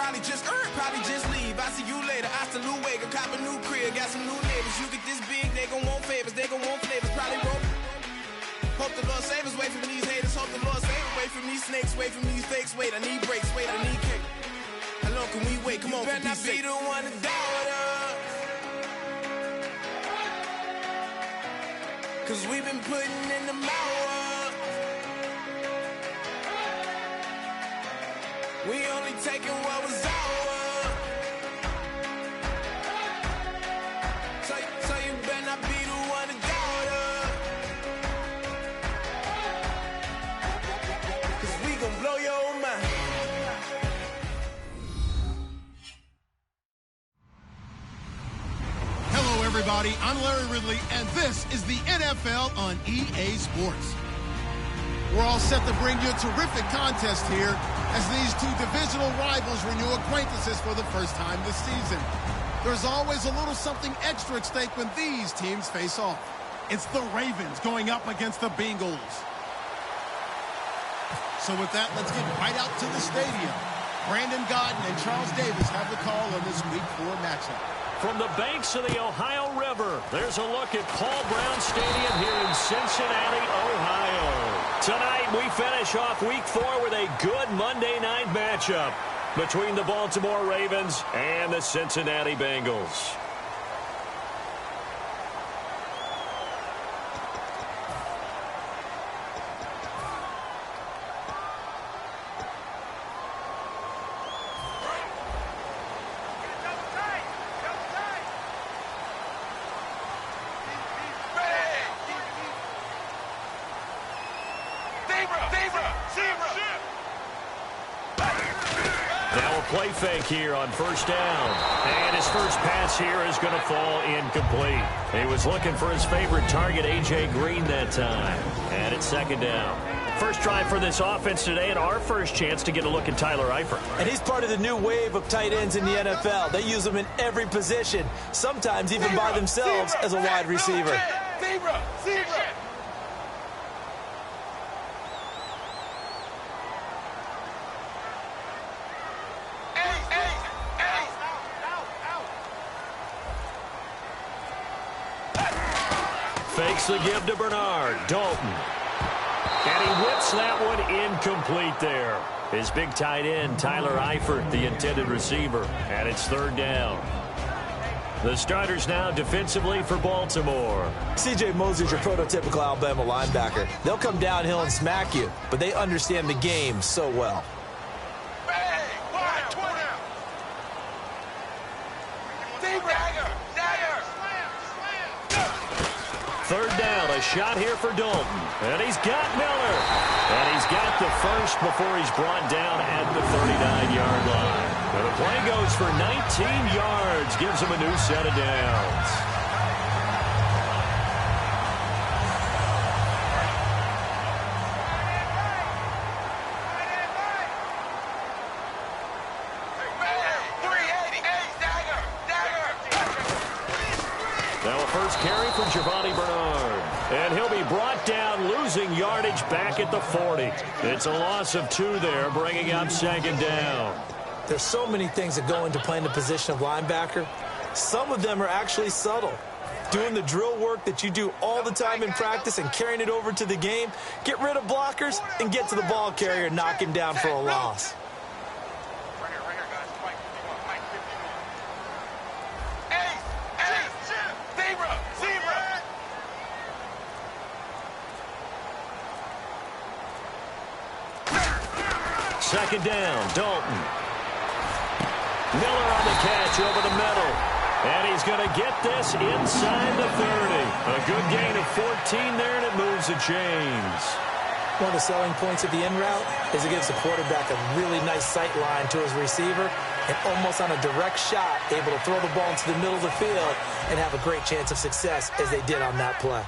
probably just leave. I see you later, hasta luego, cop a new crib, got some new neighbors. You get this big, they gon' want favors, they gon' want flavors, probably roll. Hope the Lord save us, wait from these haters, hope the Lord save us, wait from these snakes, wait from these fakes, wait, I need breaks, wait, I need cake. How long can we wait? Come on, better not be the one to doubt us. Cause we've been putting in the hours. We only taking what was ours. So you better not be the one to doubt us. Cause we gon' blow your mind. Hello, everybody. I'm Larry Ridley, and this is the NFL on EA Sports. We're all set to bring you a terrific contest here as these two divisional rivals renew acquaintances for the first time this season. There's always a little something extra at stake when these teams face off. It's the Ravens going up against the Bengals. So with that, let's get right out to the stadium. Brandon Godden and Charles Davis have the call on this Week 4 matchup. From the banks of the Ohio River, there's a look at Paul Brown Stadium here in Cincinnati, Ohio. Tonight, we finish off Week 4 with a good Monday night matchup between the Baltimore Ravens and the Cincinnati Bengals. Now a play fake here on first down. And his first pass here is going to fall incomplete. He was looking for his favorite target, A.J. Green, that time. And it's second down. First drive for this offense today, and our first chance to get a look at Tyler Eifert. And he's part of the new wave of tight ends in the NFL. They use them in every position, sometimes even by themselves as a wide receiver. Fakes the give to Bernard. Dalton. And he whips that one incomplete there. His big tight end, Tyler Eifert, the intended receiver. And it's third down. The starters now defensively for Baltimore. C.J. Mosley's your prototypical Alabama linebacker. They'll come downhill and smack you, but they understand the game so well. Third down, a shot here for Dalton. And he's got Miller. And he's got the first before he's brought down at the 39-yard line. And the play goes for 19 yards, gives him a new set of downs. Now a first carry for Giovanni Bernard. And he'll be brought down, losing yardage back at the 40. It's a loss of 2 there, bringing up second down. There's so many things that go into playing the position of linebacker. Some of them are actually subtle. Doing the drill work that you do all the time in practice and carrying it over to the game. Get rid of blockers and get to the ball carrier and knock him down for a loss. Second down, Dalton. Miller on the catch over the middle. And he's going to get this inside the 30. A good gain of 14 there, and it moves the chains. One of the selling points of the in route is it gives the quarterback a really nice sight line to his receiver and almost on a direct shot able to throw the ball into the middle of the field and have a great chance of success as they did on that play.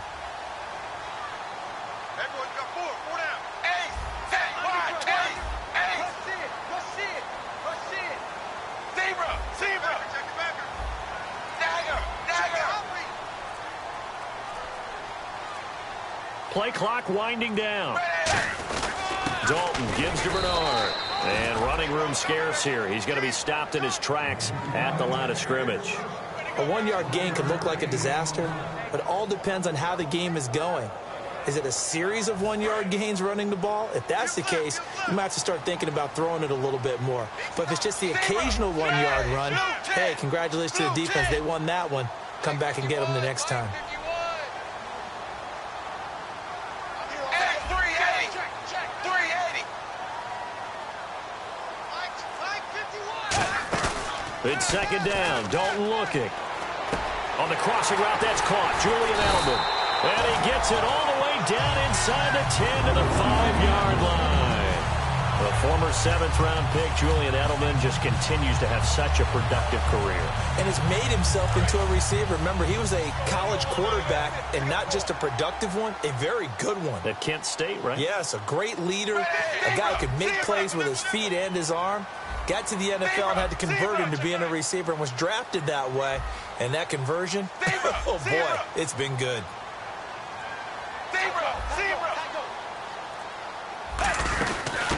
Play clock winding down. Dalton gives to Bernard. And running room scarce here. He's going to be stopped in his tracks at the line of scrimmage. A 1-yard gain could look like a disaster, but it all depends on how the game is going. Is it a series of 1-yard gains running the ball? If that's the case, you might have to start thinking about throwing it a little bit more. But if it's just the occasional 1-yard run, hey, congratulations to the defense. They won that one. Come back and get them the next time. It's second down. Dalton looking. On the crossing route, that's caught. Julian Edelman. And he gets it all the way down inside the 10 to the 5-yard line. The former 7th-round pick, Julian Edelman, just continues to have such a productive career. And has made himself into a receiver. Remember, he was a college quarterback, and not just a productive one, a very good one. At Kent State, right? Yes, a great leader, a guy who could make plays with his feet and his arm. Got to the NFL and had to convert into being a receiver and was drafted that way. And that conversion, oh boy, it's been good.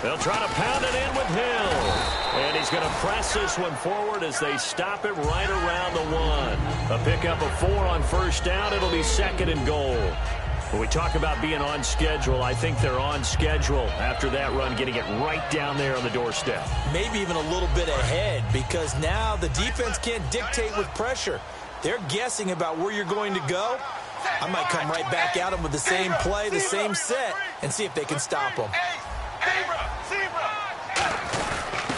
They'll try to pound it in with Hill. And he's going to press this one forward as they stop it right around the 1. A pickup of 4 on first down. It'll be 2nd and goal. When we talk about being on schedule, I think they're on schedule after that run, getting it right down there on the doorstep. Maybe even a little bit ahead, because now the defense can't dictate with pressure. They're guessing about where you're going to go. I might come right back at them with the same play, the same set, and see if they can stop them.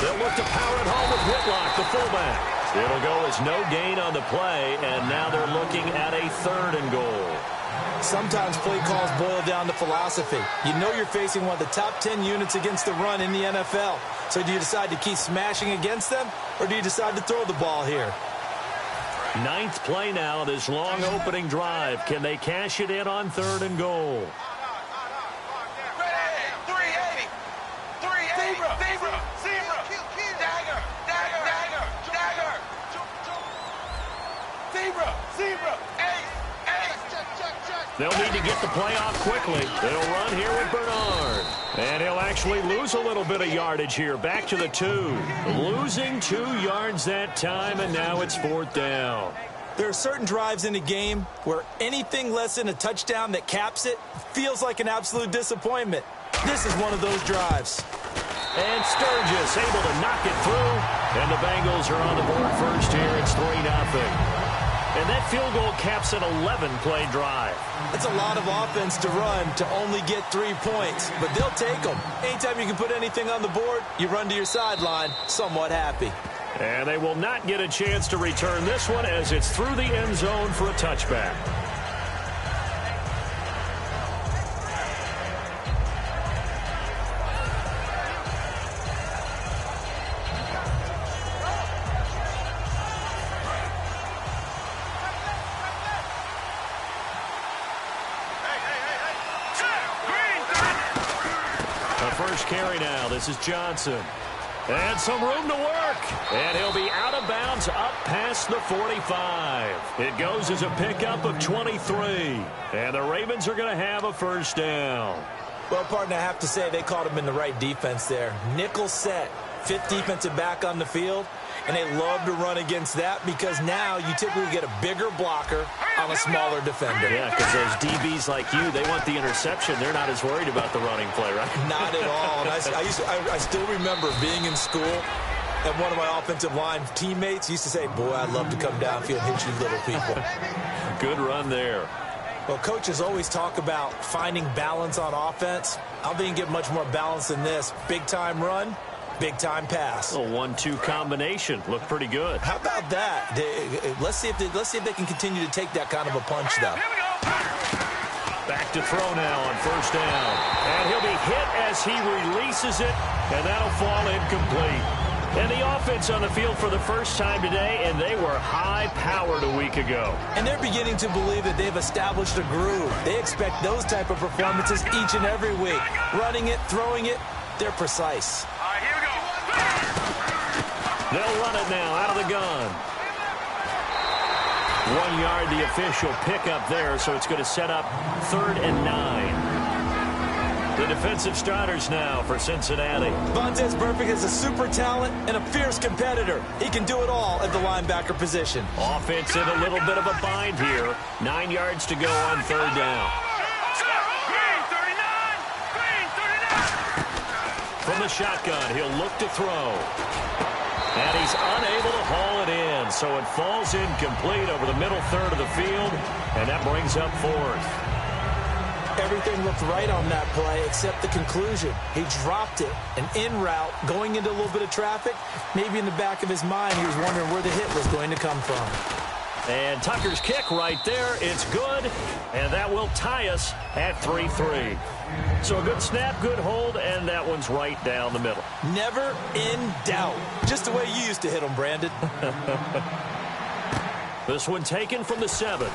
They'll look to power it home with Whitlock, the fullback. It'll go as no gain on the play, and now they're looking at a 3rd and goal. Sometimes play calls boil down to philosophy. You know you're facing one of the top 10 units against the run in the NFL. So do you decide to keep smashing against them, or do you decide to throw the ball here? 9th play now, this long opening drive. Can they cash it in on 3rd and goal? They'll need to get the play off quickly. They'll run here with Bernard. And he'll actually lose a little bit of yardage here. Back to the 2. Losing 2 yards that time, and now it's 4th down. There are certain drives in a game where anything less than a touchdown that caps it feels like an absolute disappointment. This is one of those drives. And Sturgis able to knock it through. And the Bengals are on the board first here. It's 3-0. And that field goal caps an 11-play drive. It's a lot of offense to run to only get 3 points, but they'll take them. Anytime you can put anything on the board, you run to your sideline somewhat happy. And they will not get a chance to return this one as it's through the end zone for a touchback. Carry now. This is Johnson. And some room to work. And he'll be out of bounds up past the 45. It goes as a pickup of 23. And the Ravens are going to have a first down. Well, partner, I have to say they caught him in the right defense there. Nickel set. 5th defensive back on the field. And they love to run against that because now you typically get a bigger blocker on a smaller defender. Yeah, because those DBs like you, they want the interception. They're not as worried about the running play, right? Not at all. And I still remember being in school, and one of my offensive line teammates used to say, boy, I'd love to come downfield and hit you little people. Good run there. Well, coaches always talk about finding balance on offense. I don't think you get much more balance than this. Big-time run. Big-time pass. A 1-2 combination. Looked pretty good. How about that? Let's see if they can continue to take that kind of a punch, though. Back to throw now on first down. And he'll be hit as he releases it, and that'll fall incomplete. And the offense on the field for the first time today, and they were high-powered a week ago. And they're beginning to believe that they've established a groove. They expect those type of performances each and every week. Running it, throwing it, they're precise. They'll run it now out of the gun. 1 yard, the official pickup there, so it's going to set up 3rd and 9. The defensive starters now for Cincinnati. Vontaze Burfict is a super talent and a fierce competitor. He can do it all at the linebacker position. Offense in a little bit of a bind here. 9 yards to go on third down. From the shotgun, he'll look to throw. And he's unable to haul it in, so it falls incomplete over the middle third of the field, and that brings up fourth. Everything looked right on that play except the conclusion. He dropped it, an in route, going into a little bit of traffic. Maybe in the back of his mind, he was wondering where the hit was going to come from. And Tucker's kick right there. It's good, and that will tie us at 3-3. So a good snap, good hold, and that one's right down the middle. Never in doubt. Just the way you used to hit them, Brandon. This one taken from the 7.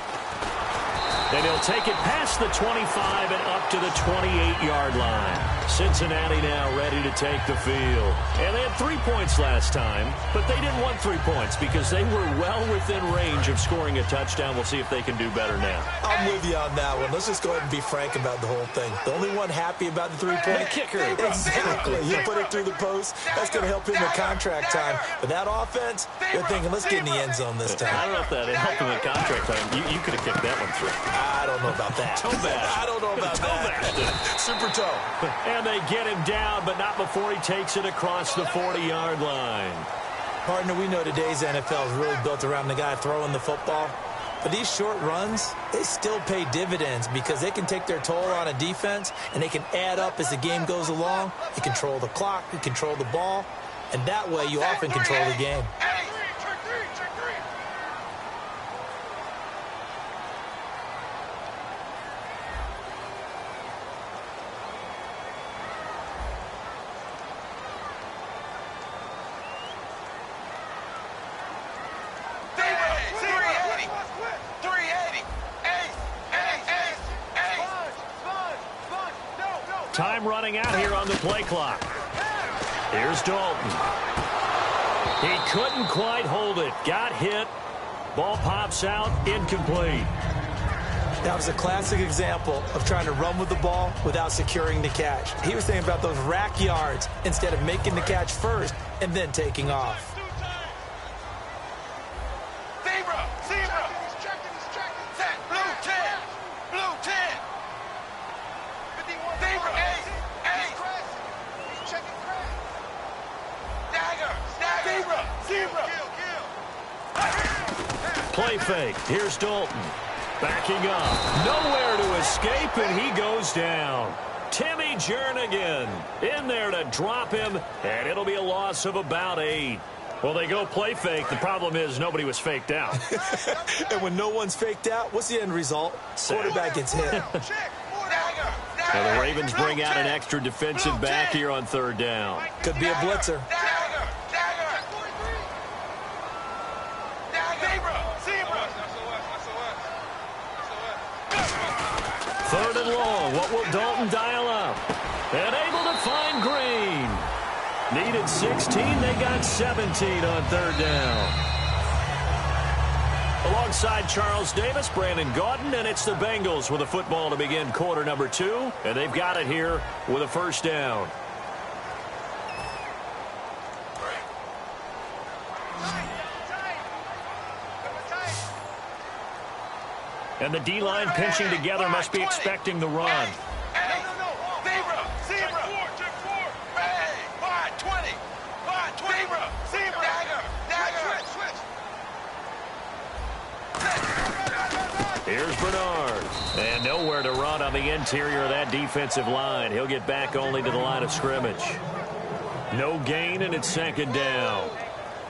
And he'll take it past the 25 and up to the 28-yard line. Cincinnati now ready to take the field. And they had 3 points last time, but they didn't want 3 points because they were well within range of scoring a touchdown. We'll see if they can do better now. I'm with you on that one. Let's just go ahead and be frank about the whole thing. The only one happy about the 3-point kicker. Exactly. You put it through the post. That's going to help him with contract time. But that offense, they're thinking, let's get in the end zone this time. I don't know if that helped him with contract time. You could have kicked that one through. I don't know about that. Toe bash. I don't know about that. Super toe. And they get him down, but not before he takes it across the 40-yard line. Partner, we know today's NFL is really built around the guy throwing the football. But these short runs, they still pay dividends because they can take their toll on a defense, and they can add up as the game goes along. You control the clock, you control the ball, and that way you often control the game. Time running out here on the play clock. Here's Dalton. He couldn't quite hold it. Got hit. Ball pops out. Incomplete. That was a classic example of trying to run with the ball without securing the catch. He was thinking about those rack yards instead of making the catch first and then taking off. Play fake. Here's Dalton. Backing up. Nowhere to escape, and he goes down. Timmy Jernigan in there to drop him, and it'll be a loss of about 8. Well, they go play fake. The problem is nobody was faked out. And when no one's faked out, what's the end result? Quarterback gets hit. Now the Ravens bring out an extra defensive back here on third down. Could be a blitzer. Third and long. What will Dalton dial up? And able to find Green. Needed 16. They got 17 on third down. Alongside Charles Davis, Brandon Gaudin, and it's the Bengals with a football to begin quarter number 2. And they've got it here with a first down. And the D-line pinching together must be expecting the run. Here's Bernard. And nowhere to run on the interior of that defensive line. He'll get back only to the line of scrimmage. No gain, and it's second down.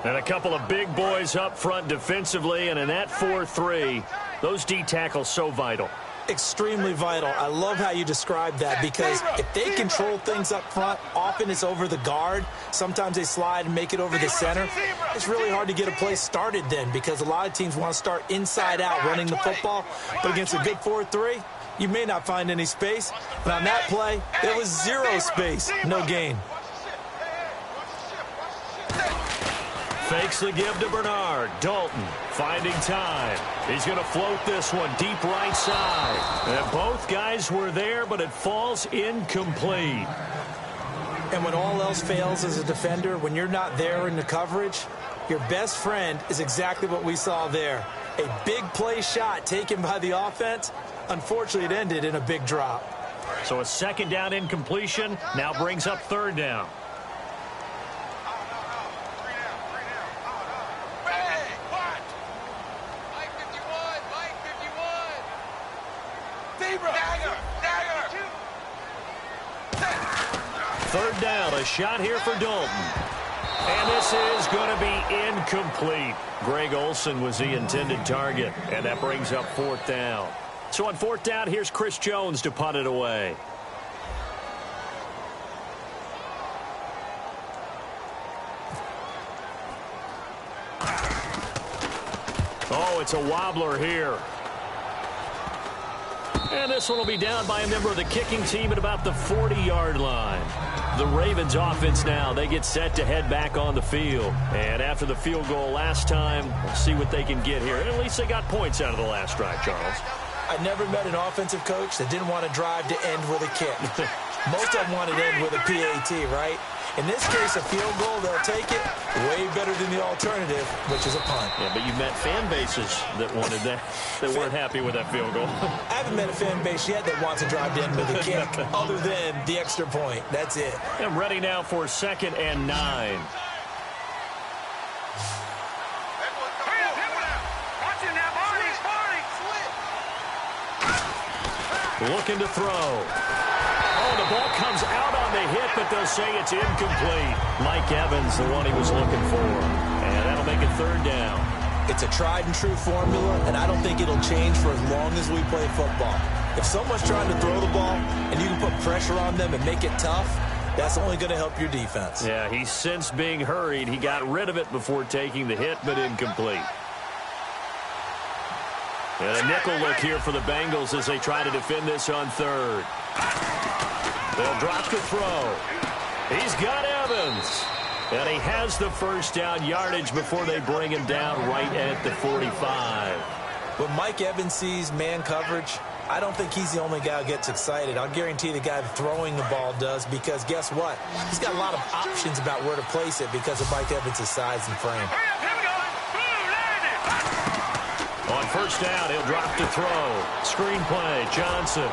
And a couple of big boys up front defensively, and in that 4-3, those D tackles so vital. Extremely vital. I love how you described that because if they control things up front, often it's over the guard. Sometimes they slide and make it over the center. It's really hard to get a play started then because a lot of teams want to start inside out running the football. But against a good 4-3, you may not find any space. But on that play, there was zero space. No gain. Fakes the give to Bernard. Dalton finding time. He's going to float this one deep right side. And both guys were there, but it falls incomplete. And when all else fails as a defender, when you're not there in the coverage, your best friend is exactly what we saw there. A big play shot taken by the offense. Unfortunately, it ended in a big drop. So a second down incompletion now brings up third down. Third down, a shot here for Dalton. And this is going to be incomplete. Greg Olsen was the intended target, and that brings up fourth down. So on fourth down, here's Chris Jones to punt it away. Oh, it's a wobbler here. And this one will be down by a member of the kicking team at about the 40-yard line. The Ravens offense now, they get set to head back on the field. And after the field goal last time, we'll see what they can get here. At least they got points out of the last drive, Charles. I never met an offensive coach that didn't want to drive to end with a kick. Most of them wanted to end with a PAT, right? In this case, a field goal, they'll take it way better than the alternative, which is a punt. Yeah, but you met fan bases that wanted that, that weren't happy with that field goal. I haven't met a fan base yet that wants to drive to end with a kick other than the extra point. That's it. I'm ready now for 2nd and 9. Looking to throw. Oh, the ball comes out on the hit, but they'll say it's incomplete. Mike Evans, the one he was looking for. And that'll make it third down. It's a tried-and-true formula, and I don't think it'll change for as long as we play football. If someone's trying to throw the ball and you can put pressure on them and make it tough, that's only going to help your defense. Yeah, he's since being hurried. He got rid of it before taking the hit, but incomplete. And a nickel look here for the Bengals as they try to defend this on third. They'll drop to throw. He's got Evans. And he has the first down yardage before they bring him down right at the 45. When Mike Evans sees man coverage, I don't think he's the only guy who gets excited. I'll guarantee the guy throwing the ball does, because guess what? He's got a lot of options about where to place it because of Mike Evans' size and frame. On first down, he'll drop to throw. Screen play, Johnson.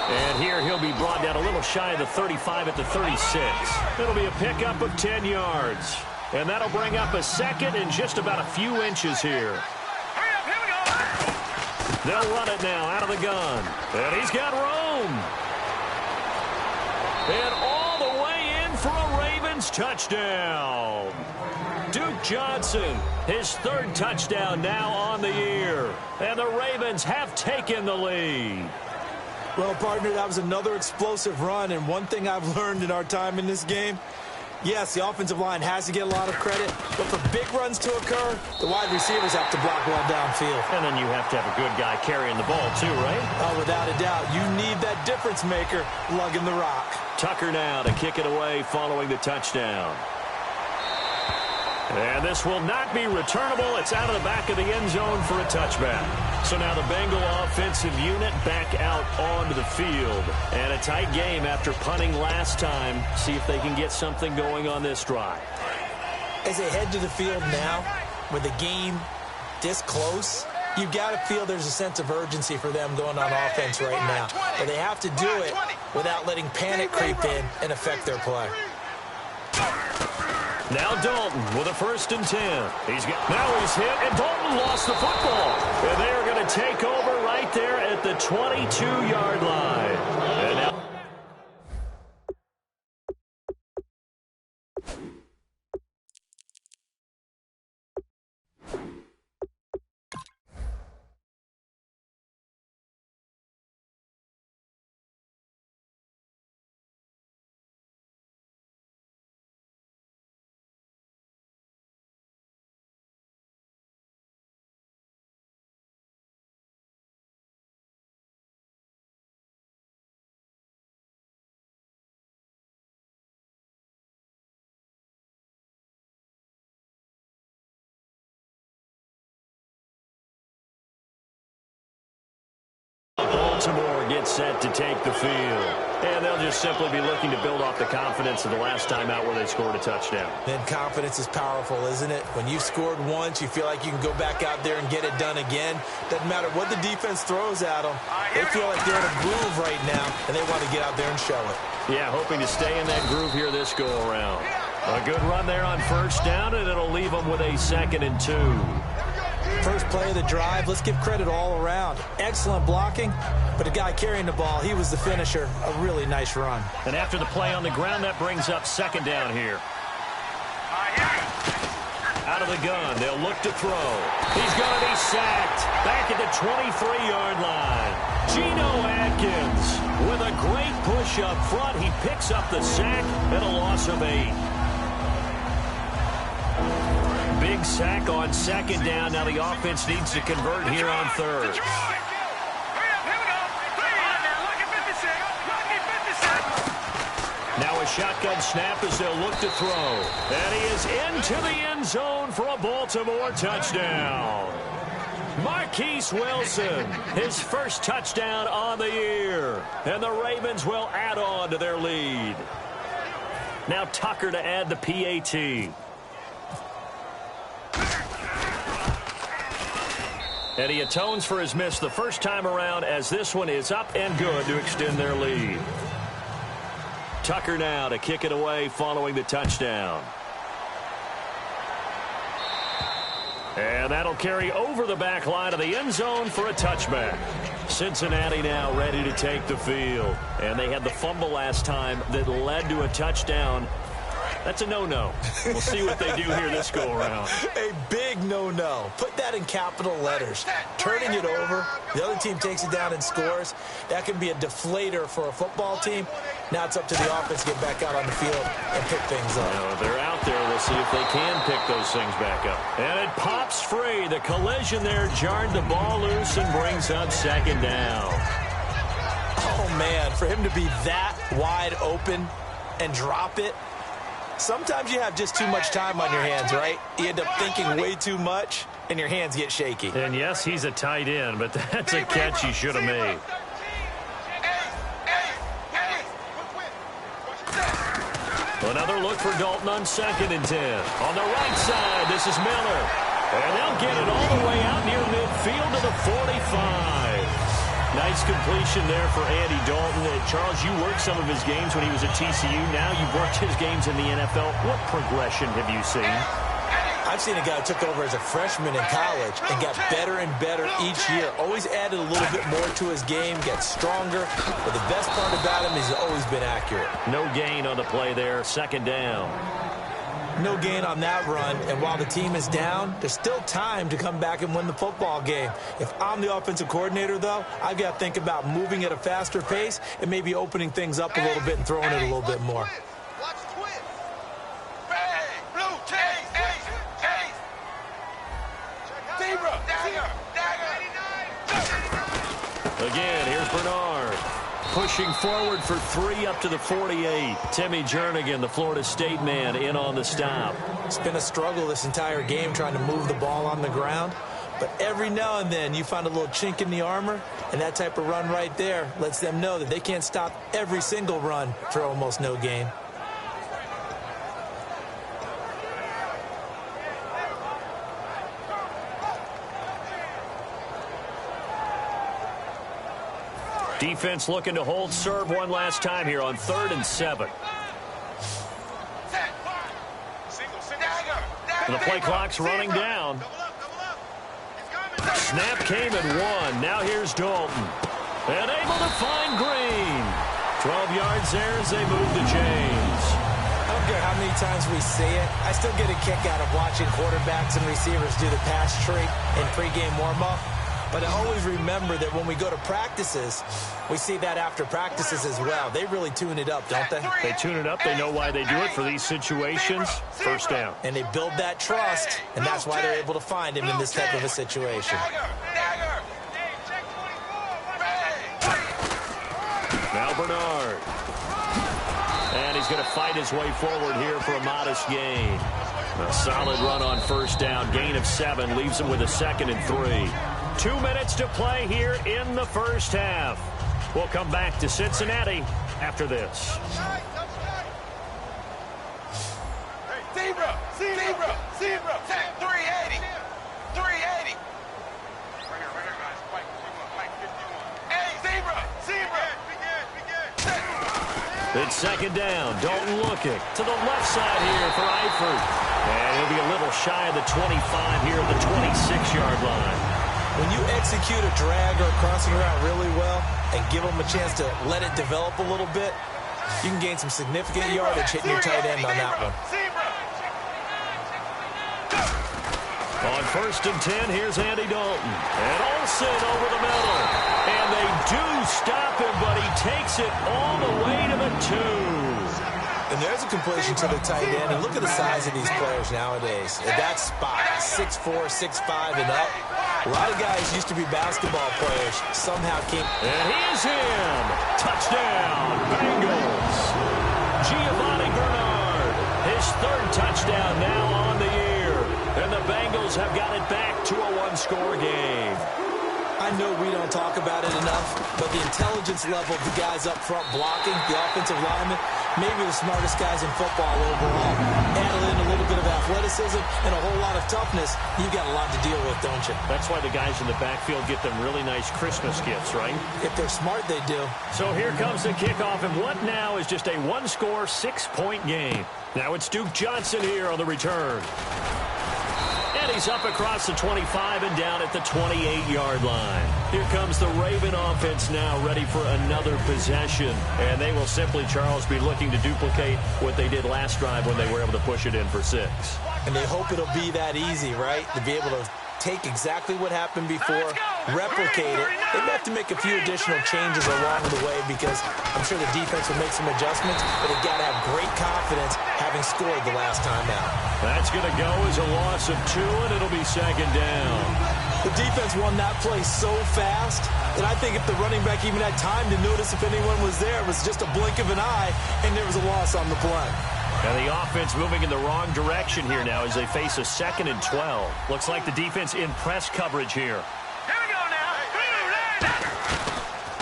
And here he'll be brought down a little shy of the 35 at the 36. It'll be a pickup of 10 yards. And that'll bring up a second and just about a few inches here. They'll run it now out of the gun. And he's got room. And all the way in for a Ravens touchdown. Duke Johnson, his third touchdown now on the year. And the Ravens have taken the lead. Well, partner, that was another explosive run, and one thing I've learned in our time in this game, yes, the offensive line has to get a lot of credit, but for big runs to occur, the wide receivers have to block well downfield. And then you have to have a good guy carrying the ball too, right? Oh, without a doubt. You need that difference maker lugging the rock. Tucker now to kick it away following the touchdown. And this will not be returnable. It's out of the back of the end zone for a touchback. So now the Bengal offensive unit back out onto the field. And a tight game after punting last time. See if they can get something going on this drive. As they head to the field now, with the game this close, you've got to feel there's a sense of urgency for them going on offense right now. But they have to do it without letting panic creep in and affect their play. Now Dalton with a 1st and 10. Now he's hit, and Dalton lost the football. And they are going to take over right there at the 22-yard line. And now get set to take the field. And they'll just simply be looking to build off the confidence of the last time out where they scored a touchdown. Then confidence is powerful, isn't it? When you've scored once, you feel like you can go back out there and get it done again. Doesn't matter what the defense throws at them. They feel like they're in a groove right now, and they want to get out there and show it. Yeah, hoping to stay in that groove here this go-around. A good run there on first down, and it'll leave them with a 2nd and 2. First play of the drive, let's give credit all around. Excellent blocking, but the guy carrying the ball, he was the finisher. A really nice run. And after the play on the ground, that brings up 2nd down here. Out of the gun, they'll look to throw. He's going to be sacked back at the 23-yard line. Geno Atkins with a great push up front. He picks up the sack and a loss of 8. Big sack on 2nd down. Now the offense needs to convert here on 3rd. Now a shotgun snap as they'll look to throw. And he is into the end zone for a Baltimore touchdown. Marquise Wilson, his first touchdown on the year. And the Ravens will add on to their lead. Now Tucker to add the PAT. And he atones for his miss the first time around as this one is up and good to extend their lead. Tucker now to kick it away following the touchdown. And that'll carry over the back line of the end zone for a touchback. Cincinnati now ready to take the field. And they had the fumble last time that led to a touchdown. That's a no-no. We'll see what they do here this go-around. A big no-no. Put that in capital letters. Turning it over, the other team takes it down and scores. That can be a deflator for a football team. Now it's up to the offense to get back out on the field and pick things up. Now, if they're out there, we'll see if they can pick those things back up. And it pops free. The collision there jarred the ball loose and brings up 2nd down. Oh, man, for him to be that wide open and drop it, sometimes you have just too much time on your hands, right? You end up thinking way too much, and your hands get shaky. And, yes, he's a tight end, but that's a catch he should have made. Another look for Dalton on 2nd and 10. On the right side, this is Miller. And they'll get it all the way out near midfield to the 45. Nice completion there for Andy Dalton. Charles, you worked some of his games when he was at TCU. Now you've worked his games in the NFL. What progression have you seen? I've seen a guy who took over as a freshman in college and got better and better each year. Always added a little bit more to his game, got stronger. But the best part about him is he's always been accurate. No gain on the play there, 2nd down. No gain on that run, and while the team is down, there's still time to come back and win the football game. If I'm the offensive coordinator, though, I've got to think about moving at a faster pace and maybe opening things up a little bit and throwing it a little bit more. Again, here's Bernard. Pushing forward for 3 up to the 48. Timmy Jernigan, the Florida State man, in on the stop. It's been a struggle this entire game trying to move the ball on the ground. But every now and then you find a little chink in the armor, and that type of run right there lets them know that they can't stop every single run for almost no gain. Defense looking to hold serve one last time here on 3rd and 7. The play clock's running down. Snap came and 1. Now here's Dalton. And able to find Green. 12 yards there as they move to James. I don't care how many times we see it. I still get a kick out of watching quarterbacks and receivers do the pass tree in pregame warm-up. But I always remember that when we go to practices, we see that after practices as well. They really tune it up, don't they? They tune it up. They know why they do it for these situations. First down. And they build that trust, and that's why they're able to find him in this type of a situation. Now Bernard. And he's going to fight his way forward here for a modest gain. A solid run on first down. Gain of 7 leaves him with a 2nd and 3. 2 minutes to play here in the first half. We'll come back to Cincinnati after this. Zebra! 380! 380! Right here, guys. Fight 51. Hey, zebra! It's second down. Dalton looking to the left side here for Eifert. And he'll be a little shy of the 25 here at the 26-yard line. When you execute a drag or a crossing route really well and give them a chance to let it develop a little bit, you can gain some significant yardage hitting your tight end on that one. On 1st and 10, here's Andy Dalton. And Olsen over the middle. And they do stop him, but he takes it all the way to the 2. And there's a completion to the tight end. And look at the size of these players nowadays. At that spot, 6'4", 6'5", and up. A lot of guys used to be basketball players. Somehow came... And he is in. Touchdown, Bengals. Giovanni Bernard. His 3rd touchdown now on the year. And the Bengals have got it back to a one-score game. I know we don't talk about it enough, but the intelligence level of the guys up front blocking, the offensive linemen, maybe the smartest guys in football overall. Add in a little bit of athleticism and a whole lot of toughness, you've got a lot to deal with, don't you? That's why the guys in the backfield get them really nice Christmas gifts, right? If they're smart, they do. So here comes the kickoff, and what now is just a one-score, 6-point game. Now it's Duke Johnson here on the return. And he's up across the 25 and down at the 28-yard line. Here comes the Raven offense now, ready for another possession. And they will simply, Charles, be looking to duplicate what they did last drive when they were able to push it in for 6. And they hope it'll be that easy, right? To be able to take exactly what happened before, replicate it. They have to make a few additional changes along the way because I'm sure the defense will make some adjustments, but they've got to have great confidence having scored the last time out. That's going to go as a loss of 2, and it'll be second down. The defense won that play so fast that I think if the running back even had time to notice if anyone was there, it was just a blink of an eye, and there was a loss on the play. And the offense moving in the wrong direction here now as they face a 2nd and 12. Looks like the defense in press coverage here. Here we go now.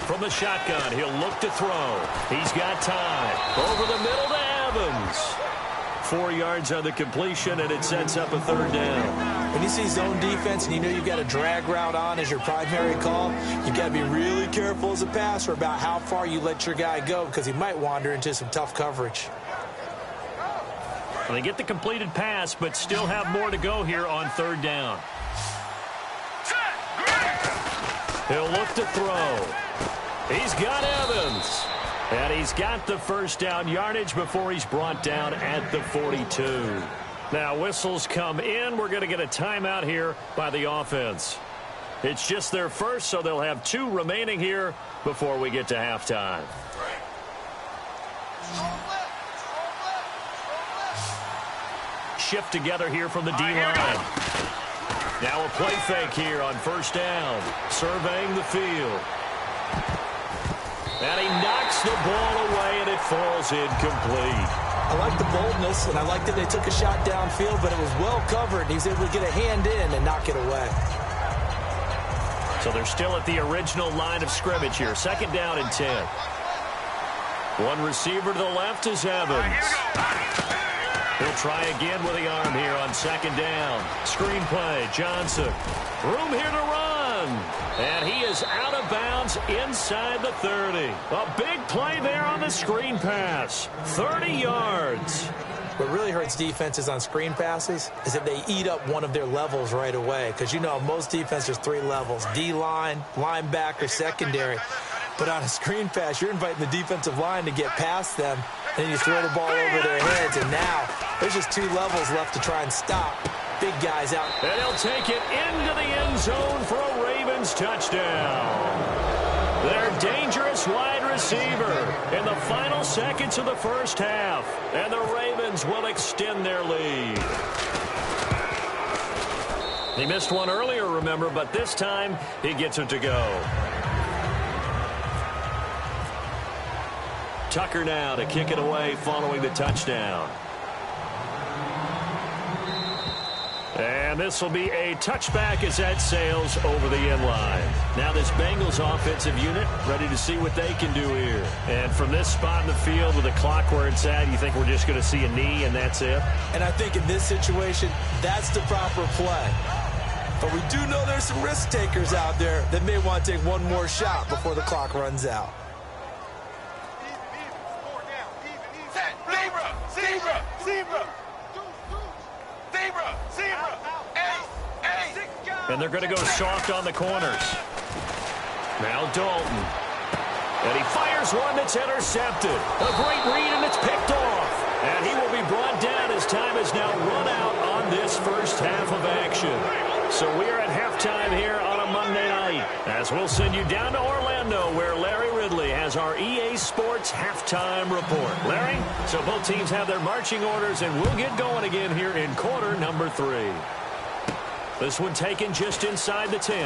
From the shotgun, he'll look to throw. He's got time. Over the middle to Evans. 4 yards on the completion, and it sets up a 3rd down. When you see zone defense and you know you've got a drag route on as your primary call, you've got to be really careful as a passer about how far you let your guy go because he might wander into some tough coverage. They get the completed pass, but still have more to go here on 3rd down. He'll look to throw. He's got Evans. And he's got the 1st down yardage before he's brought down at the 42. Now, whistles come in. We're going to get a timeout here by the offense. It's just their first, so they'll have 2 remaining here before we get to halftime. Shift together here from the D-line. Now a play fake here on 1st down. Surveying the field. And he knocks the ball away, and it falls incomplete. I like the boldness, and I like that they took a shot downfield, but it was well covered. He was able to get a hand in and knock it away. So they're still at the original line of scrimmage here. 2nd down and 10. One receiver to the left is Evans. He'll try again with the arm here on 2nd down. Screen play, Johnson. Room here to run. And he is out of bounds inside the 30. A big play there on the screen pass. 30 yards. What really hurts defenses on screen passes is that they eat up one of their levels right away. Because you know most defenses 3 levels. D-line, linebacker, secondary. But on a screen pass, you're inviting the defensive line to get past them. And you throw the ball over their heads. And now there's just 2 levels left to try and stop big guys out. And he'll take it into the end zone for a Ravens touchdown. Their dangerous wide receiver in the final seconds of the 1st half. And the Ravens will extend their lead. He missed one earlier, remember, but this time he gets it to go. Tucker now to kick it away following the touchdown. And And this will be a touchback as that sails over the end line. Now this Bengals offensive unit ready to see what they can do here. And from this spot in the field with the clock where it's at, you think we're just going to see a knee and that's it? And I think in this situation, that's the proper play. But we do know there's some risk takers out there that may want to take one more shot before the clock runs out. And they're going to go soft on the corners. Now Dalton. And he fires one that's intercepted. A great read, and it's picked off. And he will be brought down as time has now run out on this first half of action. So we are at halftime here on a Monday night, as we'll send you down to Orlando, where Larry Ridley has our EA Sports halftime report. Larry, so both teams have their marching orders, and we'll get going again here in quarter number 3. This one taken just inside the 10.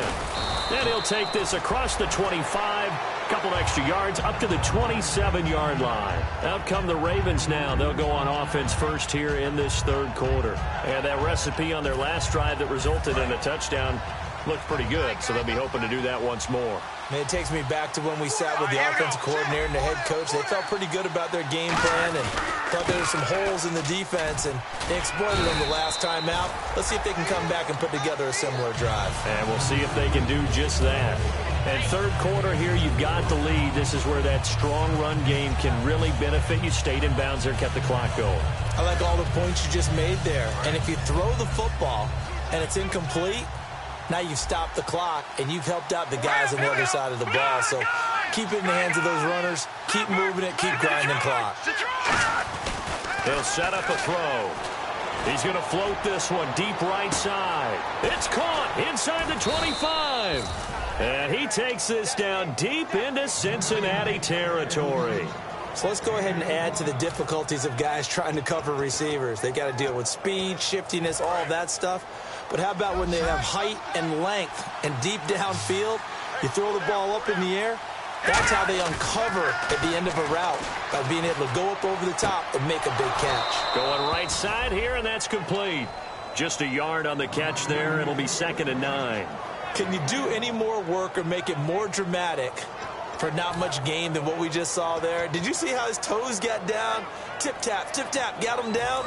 And he'll take this across the 25, couple extra yards up to the 27-yard line. Out come the Ravens now. They'll go on offense first here in this third quarter. And that recipe on their last drive that resulted in a touchdown looked pretty good, so they'll be hoping to do that once more. Man, it takes me back to when we sat with the offensive coordinator and the head coach. They felt pretty good about their game plan and thought there were some holes in the defense, and they exploited them the last time out. Let's see if they can come back and put together a similar drive. And we'll see if they can do just that. And third quarter here, you've got the lead. This is where that strong run game can really benefit you. Stayed in bounds there, kept the clock going. I like all the points you just made there. And if you throw the football and it's incomplete, now you've stopped the clock, and you've helped out the guys on the other side of the ball. So keep it in the hands of those runners. Keep moving it. Keep grinding clock. He'll set up a throw. He's going to float this one deep right side. It's caught inside the 25. And he takes this down deep into Cincinnati territory. So let's go ahead and add to the difficulties of guys trying to cover receivers. They got to deal with speed, shiftiness, all of that stuff. But how about when they have height and length and deep downfield? You throw the ball up in the air. That's how they uncover at the end of a route, by being able to go up over the top and make a big catch. Going right side here, and that's complete. Just a yard on the catch there. It'll be 2nd and 9. Can you do any more work or make it more dramatic for not much gain than what we just saw there? Did you see how his toes got down? Tip-tap, got him down.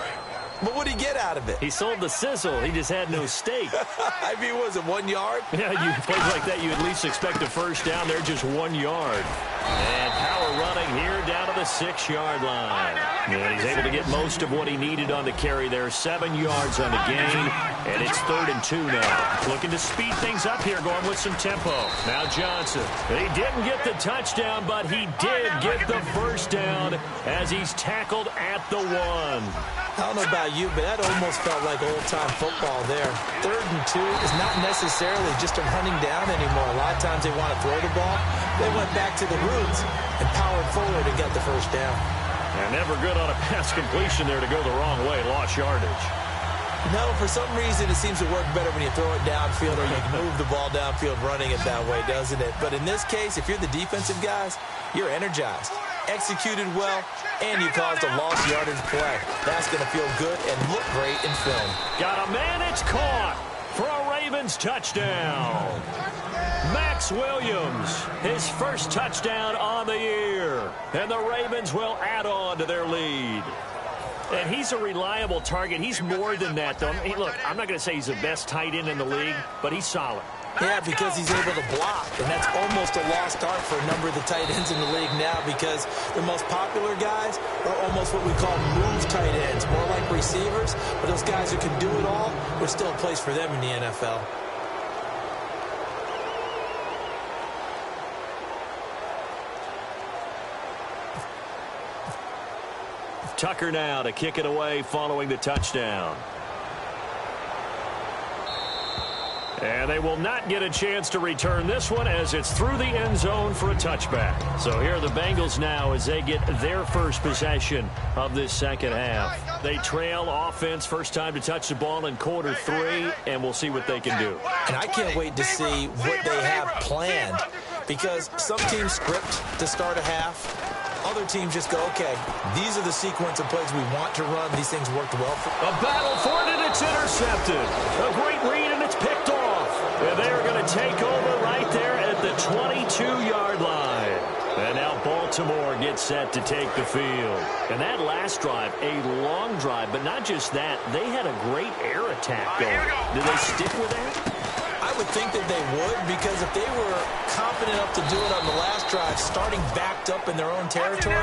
But what did he get out of it? He sold the sizzle. He just had no steak. I mean, was it 1 yard? Yeah, you plays like that, you at least expect a first down. They're just 1 yard. And power running here down to the 6-yard line. And he's able to get most of what he needed on the carry there. 7 yards on the gain. And it's 3rd and 2 now. Looking to speed things up here, going with some tempo. Now Johnson. He didn't get the touchdown, but he did get the first down as he's tackled at the 1. I don't know about you, but that almost felt like old-time football there. 3rd and 2 is not necessarily just a running down anymore. A lot of times they want to throw the ball. They went back to the roots and powered forward and got the first down. And never good on a pass completion there to go the wrong way. Lost yardage. No, for some reason it seems to work better when you throw it downfield or you move the ball downfield running it that way, doesn't it? But in this case, if you're the defensive guys, you're energized, executed well, and you caused a lost yardage play. That's going to feel good and look great in film. Got a man, it's caught for a Ravens touchdown. Max Williams, his first touchdown on the year. And the Ravens will add on to their lead. And he's a reliable target. He's more than that, though. Hey, look, I'm not going to say he's the best tight end in the league, but he's solid. Yeah, because he's able to block, and that's almost a lost art for a number of the tight ends in the league now, because the most popular guys are almost what we call move tight ends, more like receivers, but those guys who can do it all, there's still a place for them in the NFL. Tucker now to kick it away following the touchdown. And they will not get a chance to return this one as it's through the end zone for a touchback. So here are the Bengals now as they get their first possession of this second half. They trail offense, first time to touch the ball in quarter 3, and we'll see what they can do. And I can't wait to see what they have planned, because some teams script to start a half. Other teams just go, okay, these are the sequence of plays we want to run. These things worked well for a battle for it, and It's intercepted. A great read, and it's picked off. And they're going to take over right there at the 22-yard line. And now Baltimore gets set to take the field. And that last drive, a long drive, but not just that. They had a great air attack going. Do they stick with that? I would think that they would, because if they were confident enough to do it on the last drive, starting backed up in their own territory,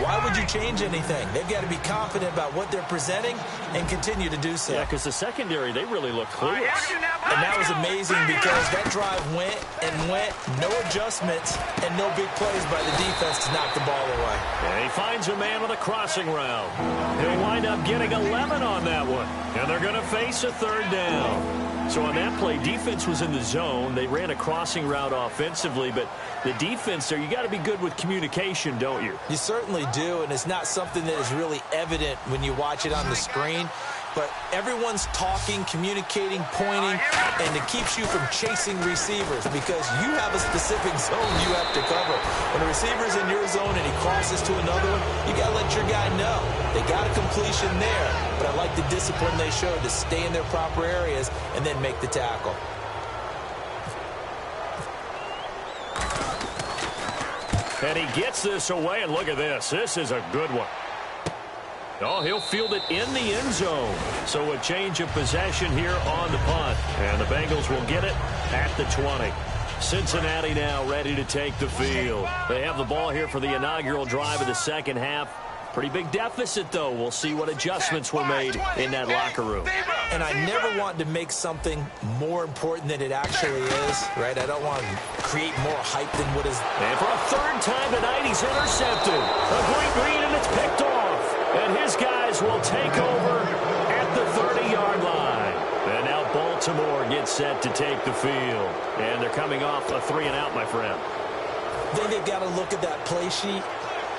why would you change anything? They've got to be confident about what they're presenting and continue to do so. Yeah, because the secondary, they really look clueless. And that was amazing because that drive went and went, no adjustments, and no big plays by the defense to knock the ball away. And he finds a man on the crossing route. He'll wind up getting 11 on that one, and they're going to face a third down. So on that play, defense was in the zone. They ran a crossing route offensively, but the defense there, you got to be good with communication, don't you? You certainly do, and it's not something that is really evident when you watch it on the screen. But everyone's talking, communicating, pointing, and it keeps you from chasing receivers because you have a specific zone you have to cover. When a receiver's in your zone and he crosses to another one, you got to let your guy know. They got a completion there, but I like the discipline they showed to stay in their proper areas and then make the tackle. And he gets this away, and look at this. This is a good one. Oh, he'll field it in the end zone. So a change of possession here on the punt. And the Bengals will get it at the 20. Cincinnati now ready to take the field. They have the ball here for the inaugural drive of the second half. Pretty big deficit, though. We'll see what adjustments were made in that locker room. And I never want to make something more important than it actually is, right? I don't want to create more hype than what is. And for a third time tonight, he's intercepted. A great read, and it's picked off. And his guys will take over at the 30-yard line. And now Baltimore gets set to take the field. And they're coming off a 3-and-out, my friend. I think they've got to look at that play sheet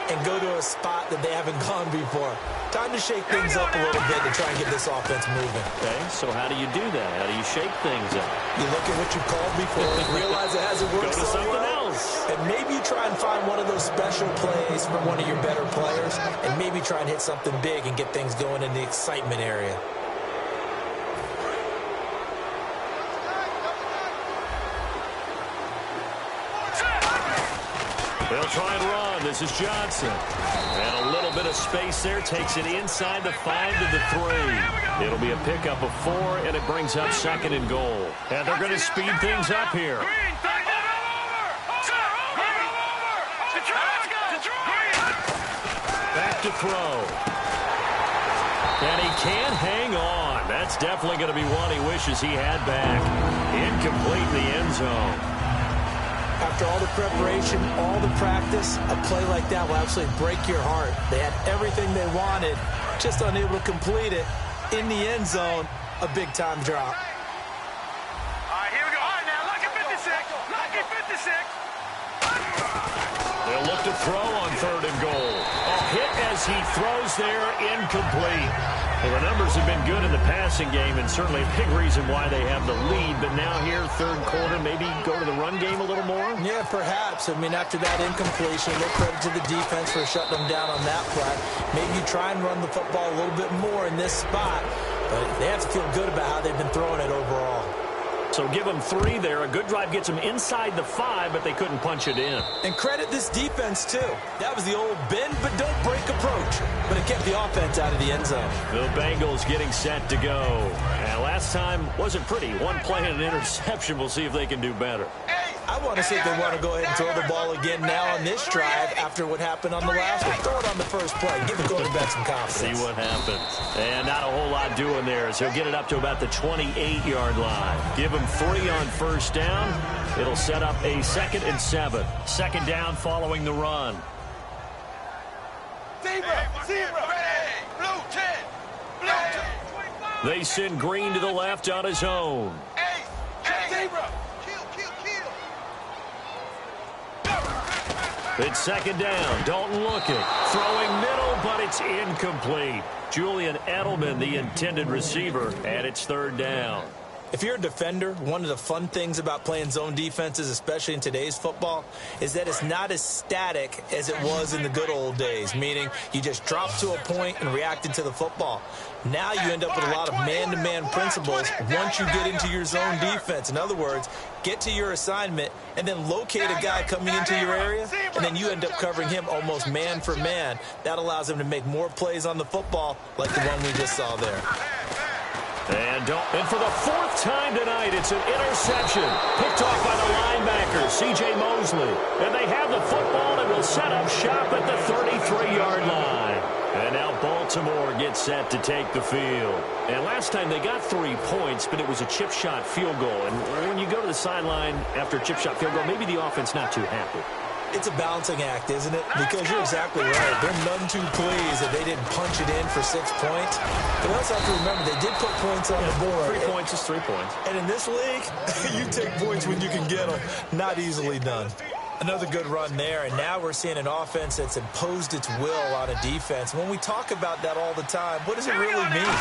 and go to a spot that they haven't gone before. Time to shake things up a little bit to try and get this offense moving. Okay, so how do you do that? How do you shake things up? You look at what you called before, realize it hasn't worked so well. Go to something else. And maybe you try and find one of those special plays from one of your better players, and maybe try and hit something big and get things going in the excitement area. They'll try and run. This is Johnson. And a little bit of space there. Takes it inside the 5 to the 3. It'll be a pickup of 4, and it brings up 2nd and goal. And they're going to speed things up here. Back to throw. And he can't hang on. That's definitely going to be one he wishes he had back. Incomplete in the end zone. After all the preparation, all the practice, a play like that will absolutely break your heart. They had everything they wanted, just unable to complete it. In the end zone, a big-time drop. All right, here we go. All right, now, lucky 56. Lucky 56. They'll look to throw on 3rd and goal. A hit as he throws there, incomplete. Well, the numbers have been good in the passing game, and certainly a big reason why they have the lead. But now here, 3rd quarter, maybe go to the run game a little more? Yeah, perhaps. I mean, after that incompletion, no credit to the defense for shutting them down on that play. Maybe you try and run the football a little bit more in this spot. But they have to feel good about how they've been throwing it overall. So give them 3 there. A good drive gets them inside the 5, but they couldn't punch it in. And credit this defense, too. That was the old bend but don't break approach. But it kept the offense out of the end zone. The Bengals getting set to go. And last time wasn't pretty. One play and an interception. We'll see if they can do better. I want to see if they want to go ahead and throw the ball again now on this drive after what happened on the last one. Throw it on the first play. Give the quarterback some confidence. See what happens. And not a whole lot doing there as he'll get it up to about the 28-yard line. Give him 3 on first down. It'll set up a 2nd and 7. 2nd down following the run. They send Green to the left on his own. It's 2nd down. Dalton looking. Throwing middle, but it's incomplete. Julian Edelman, the intended receiver, and it's 3rd down. If you're a defender, one of the fun things about playing zone defenses, especially in today's football, is that it's not as static as it was in the good old days, meaning you just drop to a point and reacted to the football. Now you end up with a lot of man-to-man principles once you get into your zone defense. In other words, get to your assignment and then locate a guy coming into your area, and then you end up covering him almost man for man. That allows him to make more plays on the football like the one we just saw there. And for the fourth time tonight, it's an interception. Picked off by the linebacker, C.J. Mosley. And they have the football and will set up shop at the 33-yard line. And now Baltimore gets set to take the field. And last time they got 3 points, but it was a chip shot field goal. And when you go to the sideline after a chip shot field goal, maybe the offense not too happy. It's a balancing act, isn't it? Because you're exactly right. They're none too pleased that they didn't punch it in for 6 points. But you also have to remember, they did put points on the board. 3 points is 3 points. And in this league, you take points when you can get them. Not easily done. Another good run there, and now we're seeing an offense that's imposed its will on a defense. When we talk about that all the time, what does it really mean?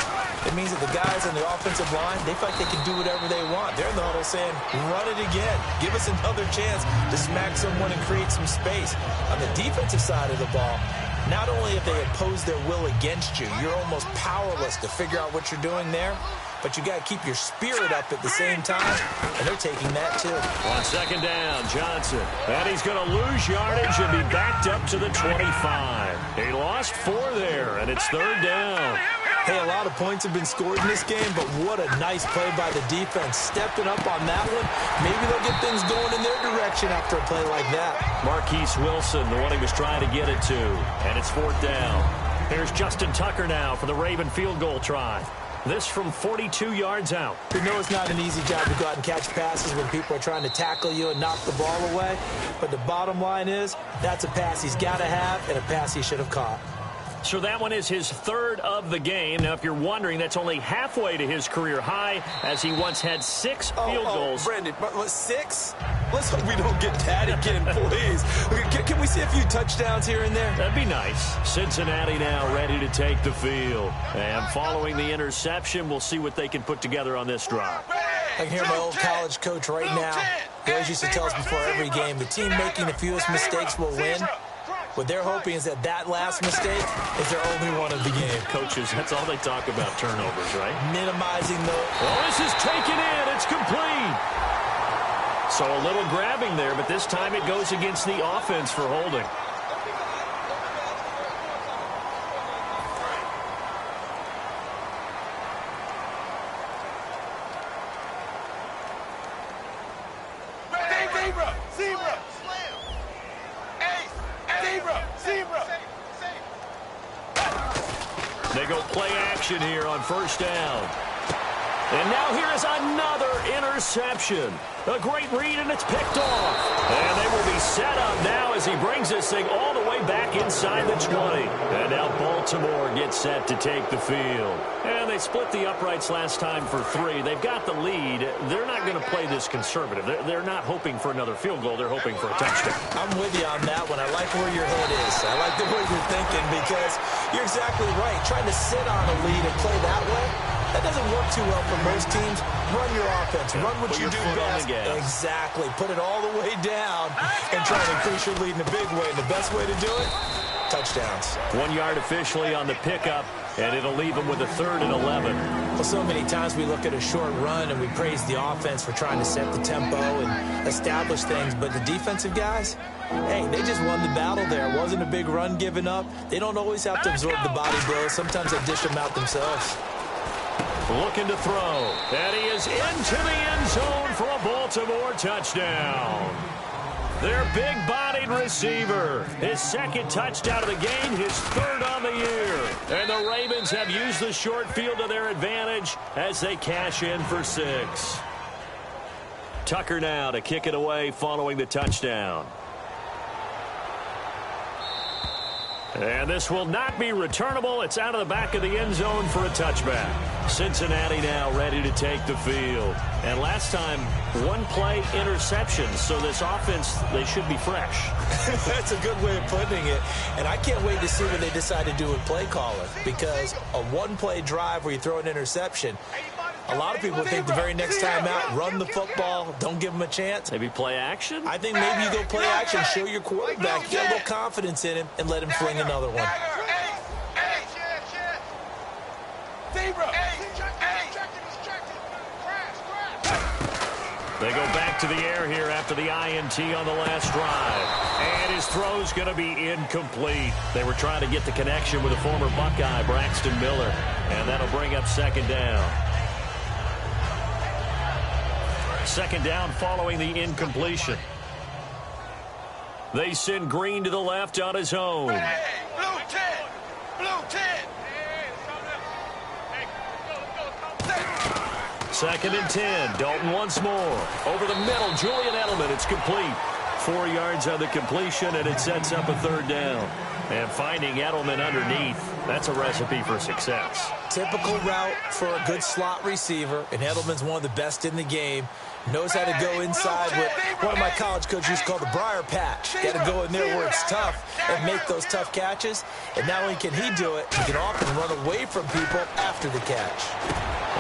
It means that the guys on the offensive line, they feel like they can do whatever they want. They're in the huddle saying, run it again. Give us another chance to smack someone and create some space. On the defensive side of the ball, not only have they imposed their will against you, you're almost powerless to figure out what you're doing there, but you got to keep your spirit up at the same time, and they're taking that too. On second down, Johnson. And he's going to lose yardage and be backed up to the 25. He lost 4 there, and it's third down. Hey, a lot of points have been scored in this game, but what a nice play by the defense. Stepping up on that one, maybe they'll get things going in their direction after a play like that. Marquise Wilson, the one he was trying to get it to, and it's fourth down. Here's Justin Tucker now for the Raven field goal try. This from 42 yards out. You know it's not an easy job to go out and catch passes when people are trying to tackle you and knock the ball away. But the bottom line is, that's a pass he's got to have and a pass he should have caught. So that one is his third of the game. Now, if you're wondering, that's only halfway to his career high, as he once had 6 field goals. Brandon, but 6? Let's hope we don't get that again, please. Can we see a few touchdowns here and there? That'd be nice. Cincinnati now ready to take the field. And following the interception, we'll see what they can put together on this drive. I can hear my old college coach right now. He always used to tell us before every game, the team making the fewest mistakes will win. What they're hoping is that last mistake is their only one of the game. Coaches, that's all they talk about, turnovers, right? Minimizing the... Oh, this is taken in. It's complete. So a little grabbing there, but this time it goes against the offense for holding. They go play action here on first down. And now here is another interception. A great read, and it's picked off. And they will be set up now as he brings this thing all the way back inside the 20. And now Baltimore gets set to take the field. And they split the uprights last time for 3. They've got the lead. They're not going to play this conservative. They're not hoping for another field goal. They're hoping for a touchdown. I'm with you on that one. I like where your head is. I like the way you're thinking, because you're exactly right. Trying to sit on a lead and play that way, that doesn't work too well for most teams. Run your offense. Run what you do best. Exactly. Put it all the way down and try to increase your lead in a big way. And the best way to do it, touchdowns. 1 yard officially on the pickup, and it'll leave them with a 3rd and 11. Well, so many times we look at a short run and we praise the offense for trying to set the tempo and establish things. But the defensive guys, hey, they just won the battle there. It wasn't a big run given up. They don't always have to absorb the body blows. Sometimes they dish them out themselves. Looking to throw. And he is into the end zone for a Baltimore touchdown. Their big-bodied receiver. His 2nd touchdown of the game, his 3rd on the year. And the Ravens have used the short field to their advantage as they cash in for 6. Tucker now to kick it away following the touchdown. And this will not be returnable. It's out of the back of the end zone for a touchback. Cincinnati now ready to take the field. And last time, 1 play interception. So this offense, they should be fresh. That's a good way of putting it. And I can't wait to see what they decide to do with play calling. Because a 1-play drive where you throw an interception, A lot of people think the very next time out, run the football, don't give them a chance. Maybe play action? I think maybe you go play action, show your quarterback, you get a little confidence in him, and let him fling another one. They go back to the air here after the INT on the last drive. And his throw's going to be incomplete. They were trying to get the connection with a former Buckeye, Braxton Miller. And that'll bring up second down. Second down following the incompletion. They send Green to the left on his own. Hey, blue 10. Blue 10. Second and 10. Dalton once more. Over the middle, Julian Edelman. It's complete. 4 yards on the completion, and it sets up a third down. And finding Edelman underneath, that's a recipe for success. Typical route for a good slot receiver, and Edelman's one of the best in the game. Knows how to go inside with one of my college coaches used to call the Briar Patch. Got to go in there where it's tough and make those tough catches. And not only can he do it, he can often run away from people after the catch.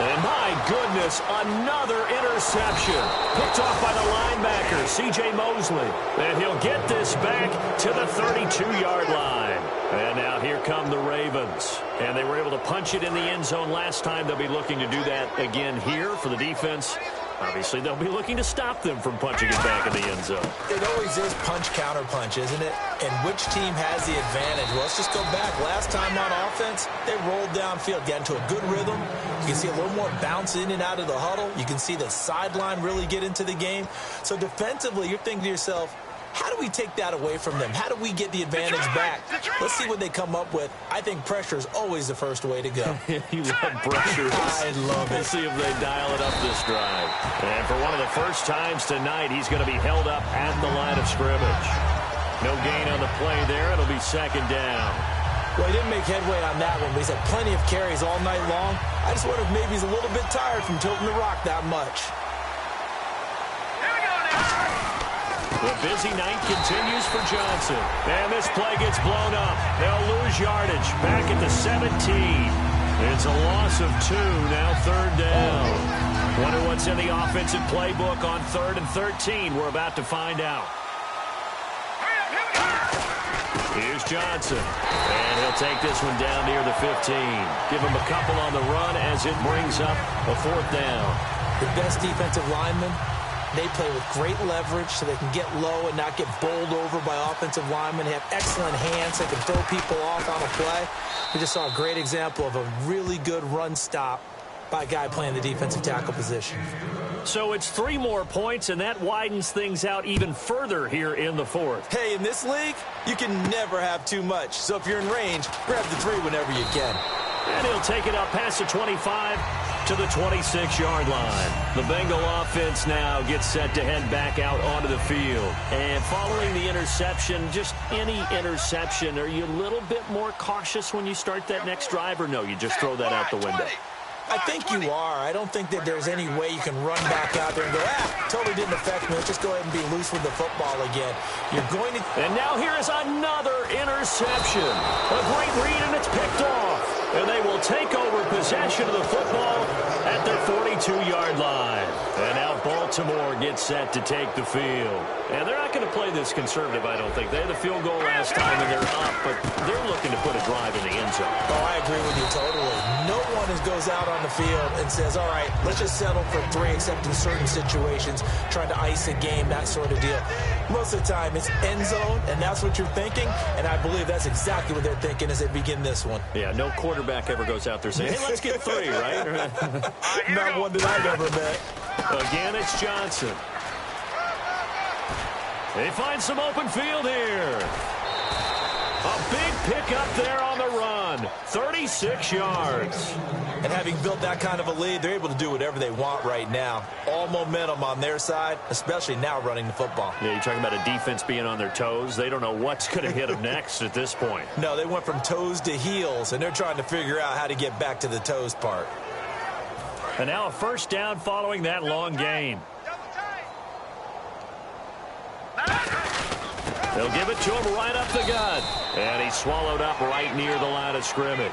And my goodness, another interception. Picked off by the linebacker, C.J. Mosley. And he'll get this back to the 32-yard line. And now here come the Ravens. And they were able to punch it in the end zone last time. They'll be looking to do that again here for the defense. Obviously, they'll be looking to stop them from punching it back in the end zone. It always is punch-counter-punch, isn't it? And which team has the advantage? Well, let's just go back. Last time on offense, they rolled downfield, got into a good rhythm. You can see a little more bounce in and out of the huddle. You can see the sideline really get into the game. So defensively, you're thinking to yourself, how do we take that away from them? How do we get the advantage back? Let's see what they come up with. I think pressure is always the first way to go. You love pressure. I love it. We'll see if they dial it up this drive. And for one of the first times tonight, he's going to be held up at the line of scrimmage. No gain on the play there. It'll be second down. Well, he didn't make headway on that one, but he's had plenty of carries all night long. I just wonder if maybe he's a little bit tired from tilting the rock that much. The busy night continues for Johnson. And this play gets blown up. They'll lose yardage. Back at the 17. It's a loss of 2. Now third down. Wonder what's in the offensive playbook on 3rd and 13. We're about to find out. Here's Johnson. And he'll take this one down near the 15. Give him a couple on the run as it brings up a 4th down. The best defensive lineman, they play with great leverage so they can get low and not get bowled over by offensive linemen. They have excellent hands. They can throw people off on a play. We just saw a great example of a really good run stop by a guy playing the defensive tackle position. So it's 3 more points, and that widens things out even further here in the 4th. Hey, in this league, you can never have too much. So if you're in range, grab the 3 whenever you can. And he'll take it up past the 25 to the 26-yard line. The Bengal offense now gets set to head back out onto the field. And following the interception, just any interception, are you a little bit more cautious when you start that next drive, or no, you just throw that out the window? I think you are. I don't think that there's any way you can run back out there and go, totally didn't affect me. Let's just go ahead and be loose with the football again. You're going to... And now here is another interception. A great read, and it's picked off. And they will take over possession of the football at their 42-yard line. And now Baltimore gets set to take the field. And they're not going to play this conservative, I don't think. They had the field goal last time, and they're up, but they're looking to put a drive in the end zone. Oh, I agree with you totally. No one goes out on the field and says, all right, let's just settle for 3, except in certain situations, trying to ice a game, that sort of deal. Most of the time, it's end zone, and that's what you're thinking, and I believe that's exactly what they're thinking as they begin this one. Yeah, no quarterback ever goes out there saying, hey, let's get 3, right? Not one that I've ever met. Again, it's Johnson. They find some open field here. A big pickup there on the run. 36 yards. And having built that kind of a lead, they're able to do whatever they want right now. All momentum on their side, especially now running the football. Yeah, you're talking about a defense being on their toes. They don't know what's going to hit them next at this point. No, they went from toes to heels, and they're trying to figure out how to get back to the toes part. And now a first down following that long gain. They'll give it to him right up the gut. And he's swallowed up right near the line of scrimmage.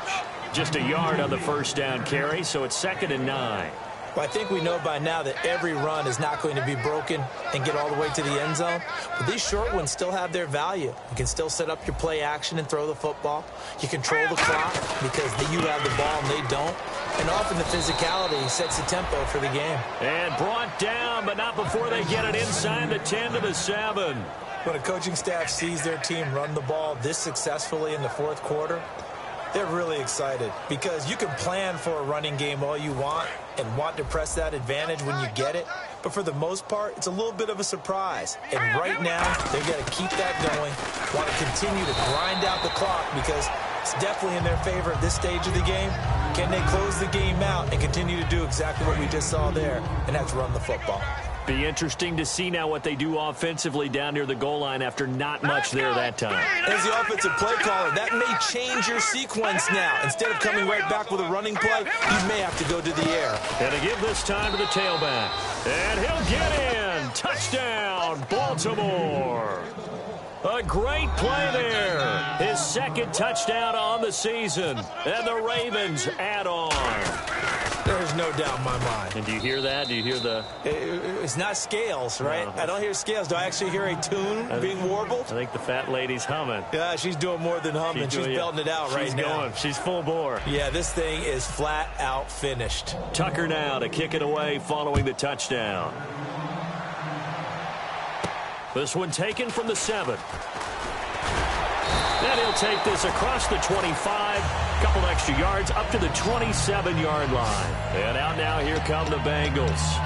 Just a yard on the first down carry, so it's 2nd and 9. Well, I think we know by now that every run is not going to be broken and get all the way to the end zone. But these short ones still have their value. You can still set up your play action and throw the football. You control the clock because you have the ball and they don't. And often the physicality sets the tempo for the game. And brought down, but not before they get it inside the 10 to the 7. When a coaching staff sees their team run the ball this successfully in the fourth quarter, they're really excited because you can plan for a running game all you want and want to press that advantage when you get it. But for the most part, it's a little bit of a surprise. And right now, they've got to keep that going, want to continue to grind out the clock because it's definitely in their favor at this stage of the game. Can they close the game out and continue to do exactly what we just saw there, and that's run the football? Be interesting to see now what they do offensively down near the goal line after not much there that time. As the offensive play caller, that may change your sequence now. Instead of coming right back with a running play, you may have to go to the air. And to give this time to the tailback. And he'll get in. Touchdown, Baltimore. A great play there. His second touchdown on the season. And the Ravens add on. There's no doubt in my mind. And do you hear that? Do you hear the... It's not scales, right? No. I don't hear scales. Do I actually hear a tune being warbled? I think the fat lady's humming. Yeah, she's doing more than humming. She's belting it out right now. She's going. She's full bore. Yeah, this thing is flat out finished. Tucker now to kick it away following the touchdown. This one taken from the 7. And he'll take this across the 25, couple extra yards up to the 27-yard line. And out now, here come the Bengals.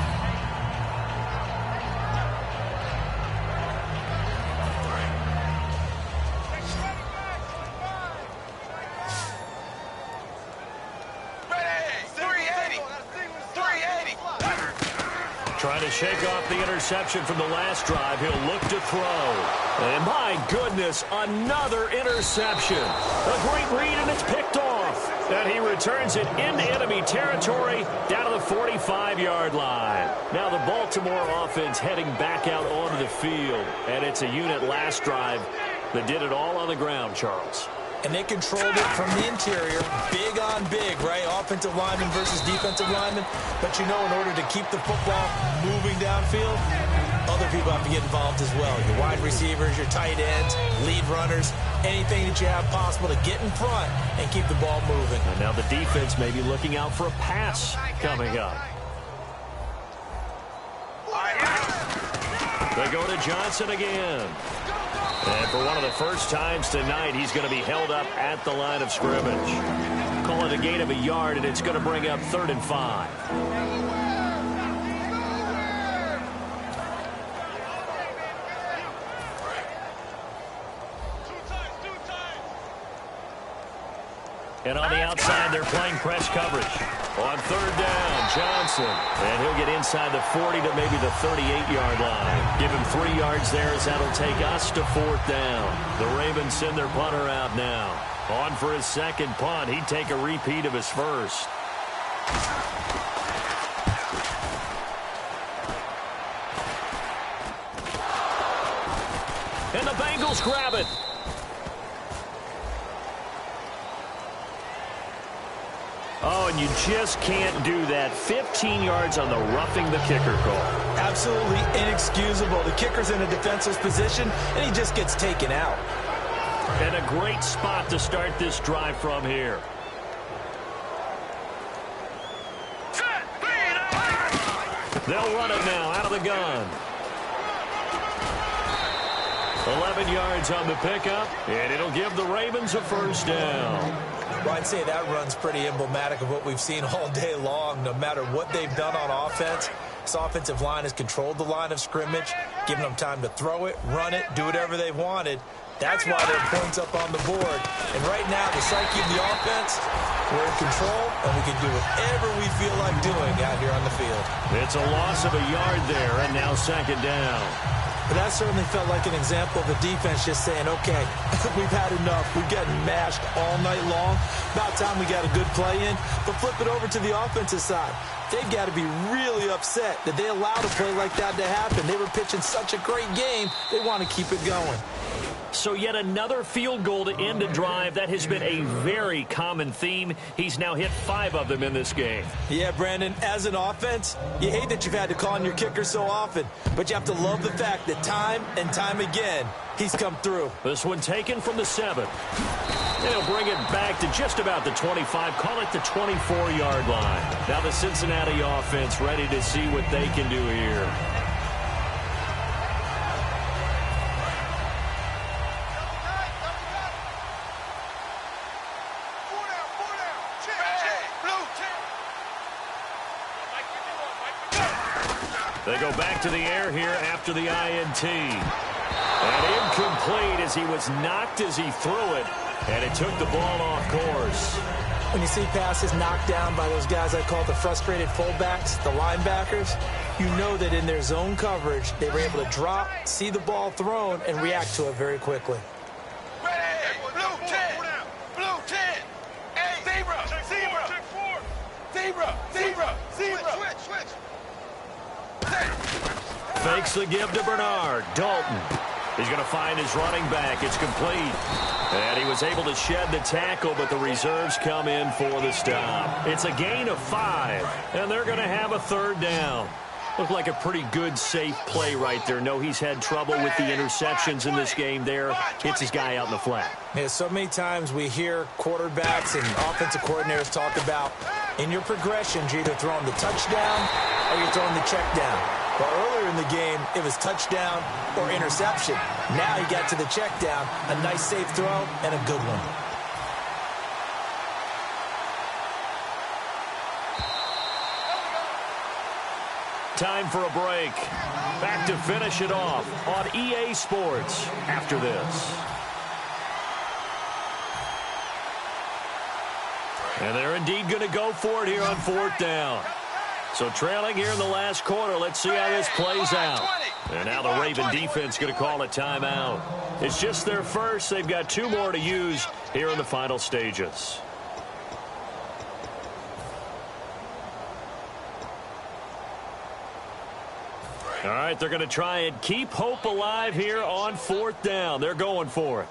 Trying to shake off the interception from the last drive. He'll look to throw. And my goodness, another interception. A great read, and it's picked off. And he returns it into enemy territory down to the 45-yard line. Now the Baltimore offense heading back out onto the field. And it's a unit last drive that did it all on the ground, Charles. And they controlled it from the interior, big on big, right? Offensive lineman versus defensive lineman. But you know, in order to keep the football moving downfield, other people have to get involved as well. Your wide receivers, your tight ends, lead runners, anything that you have possible to get in front and keep the ball moving. And now the defense may be looking out for a pass coming up. They go to Johnson again. And for one of the first times tonight, he's going to be held up at the line of scrimmage. Call it a gain of a yard, and it's going to bring up 3rd and 5. And on the outside, they're playing press coverage. On 3rd down, Johnson. And he'll get inside the 40 to maybe the 38-yard line. Give him 3 yards there as that'll take us to 4th down. The Ravens send their punter out now. On for his second punt. He'd take a repeat of his first. And the Bengals grab it. Oh, and you just can't do that. 15 yards on the roughing the kicker call. Absolutely inexcusable. The kicker's in a defensive position, and he just gets taken out. And a great spot to start this drive from here. They'll run it now out of the gun. 11 yards on the pickup, and it'll give the Ravens a first down. Well, I'd say that run's pretty emblematic of what we've seen all day long. No matter what they've done on offense, this offensive line has controlled the line of scrimmage, given them time to throw it, run it, do whatever they wanted. That's why they're points up on the board. And right now, the psyche of the offense, we're in control, and we can do whatever we feel like doing out here on the field. It's a loss of a yard there, and now 2nd down. But that certainly felt like an example of the defense just saying, okay, we've had enough. We've gotten mashed all night long. About time we got a good play in. But flip it over to the offensive side. They've got to be really upset that they allowed a play like that to happen. They were pitching such a great game, they want to keep it going. So yet another field goal to end a drive. That has been a very common theme. He's now hit 5 of them in this game. Yeah, Brandon, as an offense, you hate that you've had to call on your kicker so often, but you have to love the fact that time and time again, he's come through. This one taken from the 7. And he'll bring it back to just about the 25, call it the 24-yard line. Now the Cincinnati offense ready to see what they can do here. They go back to the air here after the INT. And incomplete as he was knocked as he threw it. And it took the ball off course. When you see passes knocked down by those guys I call the frustrated fullbacks, the linebackers, you know that in their zone coverage, they were able to drop, see the ball thrown, and react to it very quickly. Ready, blue 10, blue 10, hey, zebra, switch. Fakes the give to Bernard. Dalton. He's going to find his running back. It's complete. And he was able to shed the tackle, but the reserves come in for the stop. It's a gain of 5, and they're going to have a 3rd down. Looked like a pretty good, safe play right there. No, he's had trouble with the interceptions in this game there. Hits his guy out in the flat. Yeah, so many times we hear quarterbacks and offensive coordinators talk about in your progressions, you're either throwing the touchdown or you're throwing the check down. Well, earlier in the game, it was touchdown or interception. Now he got to the check down, a nice safe throw, and a good one. Time for a break. Back to finish it off on EA Sports after this. And they're indeed going to go for it here on 4th down. So trailing here in the last quarter. Let's see how this plays out. And now the Raven defense going to call a timeout. It's just their first. They've got 2 more to use here in the final stages. All right, they're going to try and keep hope alive here on 4th down. They're going for it.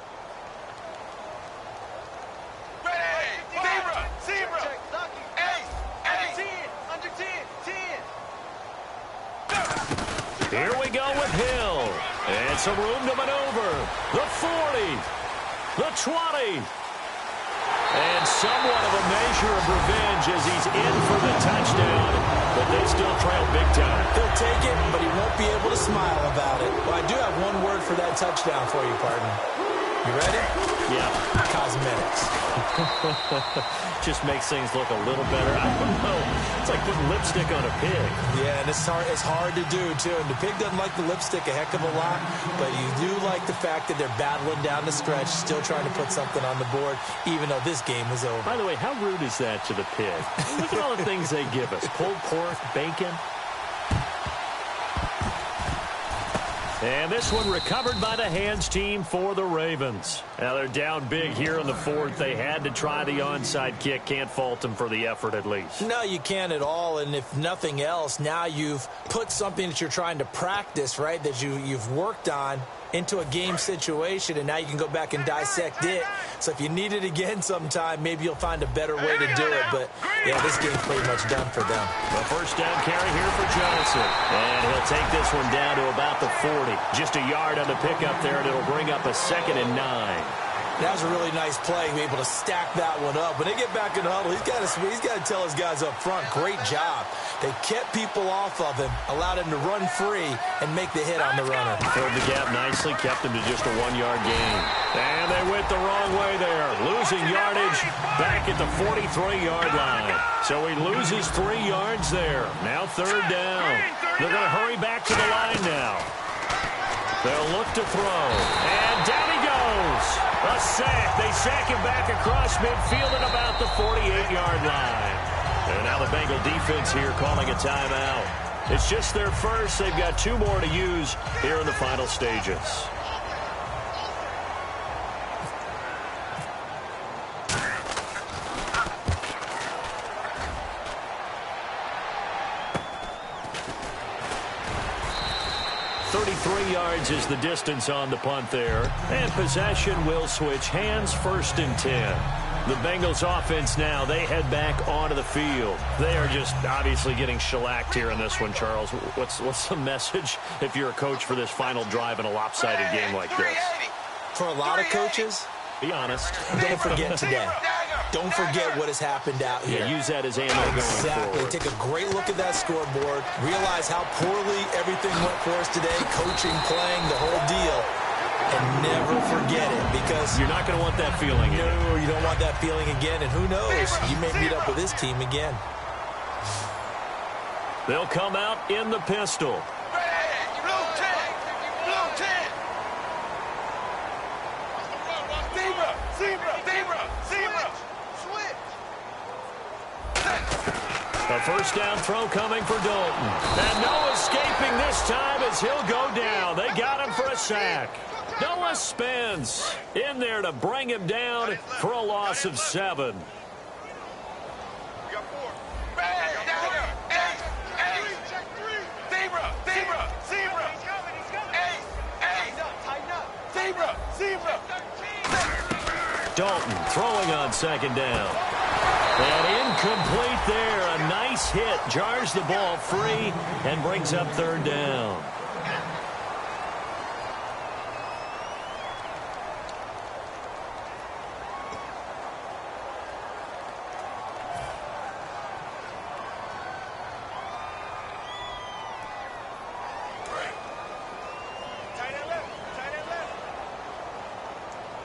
Here we go with Hill. And some room to maneuver. The 40. The 20. And somewhat of a measure of revenge as he's in for the touchdown. But they still trail big time. He'll take it, but he won't be able to smile about it. Well, I do have one word for that touchdown for you, partner. You ready? Yeah. Cosmetics. Just makes things look a little better. I don't know. It's like putting lipstick on a pig. Yeah, and it's hard to do, too. And the pig doesn't like the lipstick a heck of a lot, but you do like the fact that they're battling down the stretch, still trying to put something on the board, even though this game is over. By the way, how rude is that to the pig? Look at all the things they give us. Pulled pork, bacon. And this one recovered by the hands team for the Ravens. Now they're down big here in the 4th. They had to try the onside kick. Can't fault them for the effort at least. No, you can't at all. And if nothing else, now you've put something that you're trying to practice, right, that you've worked on into a game situation, and now you can go back and dissect it. So if you need it again sometime, maybe you'll find a better way to do it. But, yeah, this game's pretty much done for them. The 1st down carry here for Johnson. And he'll take this one down to about the 40. Just a yard on the pickup there, and it'll bring up a 2nd and 9. That was a really nice play, able to stack that one up. When they get back in the huddle, he's got to tell his guys up front, great job. They kept people off of him, allowed him to run free and make the hit on the runner. Filled the gap nicely, kept him to just a 1-yard gain. And they went the wrong way there, losing yardage back at the 43-yard line. So he loses 3 yards there. Now 3rd down. They're going to hurry back to the line now. They'll look to throw. And down he goes. A sack. They sack him back across midfield at about the 48-yard line. And now the Bengal defense here calling a timeout. It's just their first. They've got 2 more to use here in the final stages. 33 yards is the distance on the punt there. And possession will switch hands, 1st and 10. The Bengals offense now, they head back onto the field. They are just obviously getting shellacked here in this one, Charles. What's the message if you're a coach for this final drive in a lopsided game like this? For a lot of coaches, be honest. Don't forget today. Don't forget what has happened out here. Yeah, use that as ammo going forward. Exactly. Take a great look at that scoreboard. Realize how poorly everything went for us today. Coaching, playing, the whole deal. And never forget it, because you're not going to want that feeling. No, you don't want that feeling again. And who knows? You may meet up with this team again. They'll come out in the pistol. Blue 10. Zebra. Switch. A 1st down throw coming for Dalton. And no escaping this time as he'll go down. They got him for a sack. Noah Spence in there to bring him down for a loss of 7. We got 4. Zebra. Dalton throwing on 2nd down. And incomplete there. A nice hit. Jars the ball free and brings up 3rd down.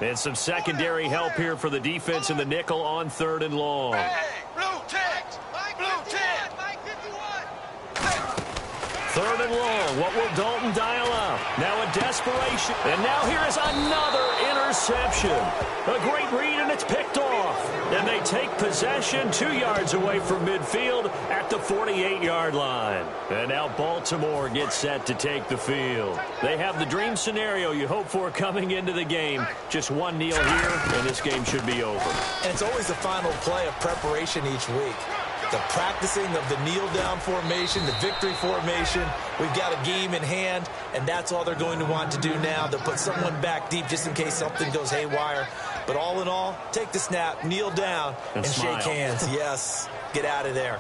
And some secondary help here for the defense in the nickel on 3rd and long. Blue 10. 3rd and long. What will Dalton dial up? Now a desperation. And now here is another interception. A great read, and it's picked off. And they take possession 2 yards away from midfield at the 48-yard line. And now Baltimore gets set to take the field. They have the dream scenario you hope for coming into the game. Just one kneel here, and this game should be over. And it's always the final play of preparation each week. The practicing of the kneel-down formation, the victory formation. We've got a game in hand, and that's all they're going to want to do now. They'll put someone back deep just in case something goes haywire. But all in all, take the snap, kneel down, and shake hands. Yes, get out of there.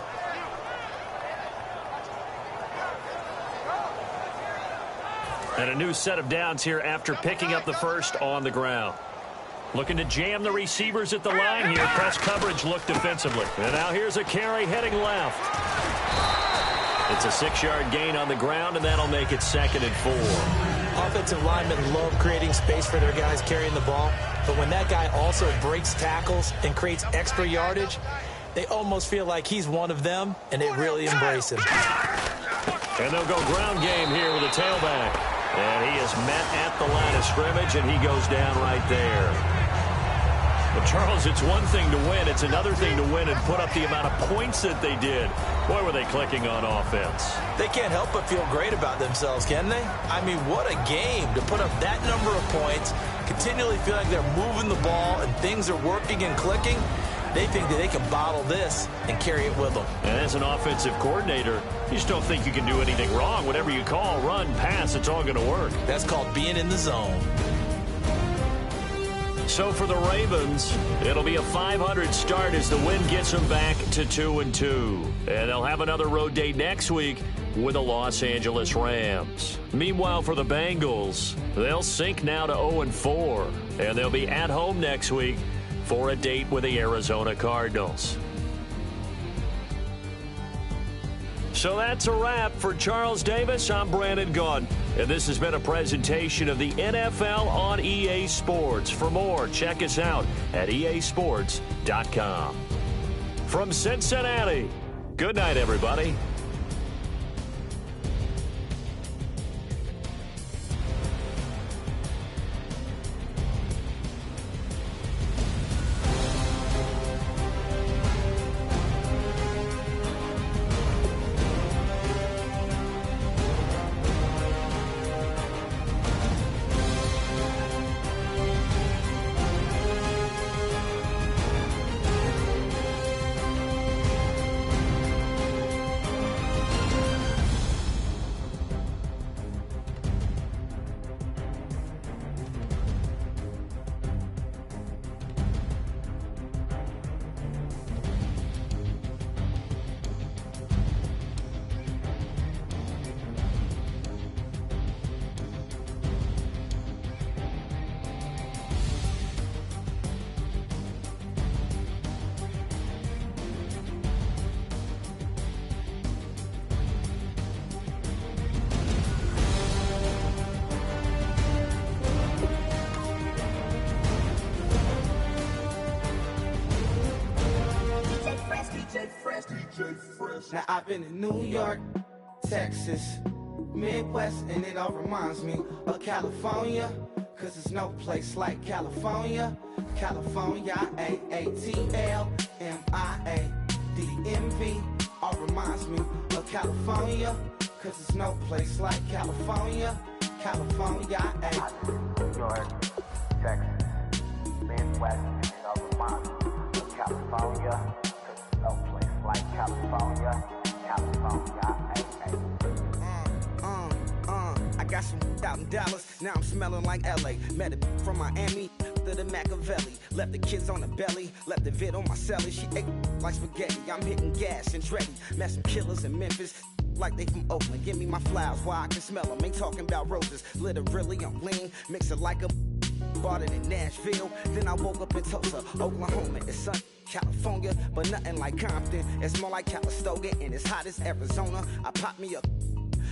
And a new set of downs here after picking up the 1st on the ground. Looking to jam the receivers at the line here. Press coverage look defensively. And now here's a carry heading left. It's a 6-yard gain on the ground, and that'll make it 2nd and 4. Offensive linemen love creating space for their guys carrying the ball. But when that guy also breaks tackles and creates extra yardage, they almost feel like he's one of them, and they really embrace him. And they'll go ground game here with a tailback. And he is met at the line of scrimmage, and he goes down right there. But, Charles, it's one thing to win. It's another thing to win and put up the amount of points that they did. Boy, were they clicking on offense. They can't help but feel great about themselves, can they? I mean, what a game to put up that number of points, continually feel like they're moving the ball and things are working and clicking. They think that they can bottle this and carry it with them. And as an offensive coordinator, you just don't think you can do anything wrong. Whatever you call, run, pass, it's all going to work. That's called being in the zone. So for the Ravens, it'll be a 500 start as the win gets them back to 2-2. And they'll have another road date next week with the Los Angeles Rams. Meanwhile, for the Bengals, they'll sink now to 0-4. And they'll be at home next week for a date with the Arizona Cardinals. So that's a wrap for Charles Davis. I'm Brandon Gaudin, and this has been a presentation of the NFL on EA Sports. For more, check us out at easports.com. From Cincinnati, good night, everybody. Now I've been in New York, Texas, Midwest, and it all reminds me of California, cause there's no place like California. California, A-A-T-L-M-I-A-D-M-V, all reminds me of California, cause there's no place like California. California, New York, Texas, Midwest, and it all reminds me of California, cause there's no place like California. California, I got some out in Dallas, now I'm smelling like LA. Met a from Miami to the Machiavelli. Left the kids on the belly, left the vid on my celly. She ate like spaghetti, I'm hitting gas and Dreddy. Met some killers in Memphis, like they from Oakland. Give me my flowers while I can smell them. Ain't talking about roses, literally I'm lean. Mix it like a bought it in Nashville. Then I woke up in Tulsa, Oklahoma. It's sun, California, but nothing like Compton. It's more like Calistoga and it's hot as Arizona. I pop me a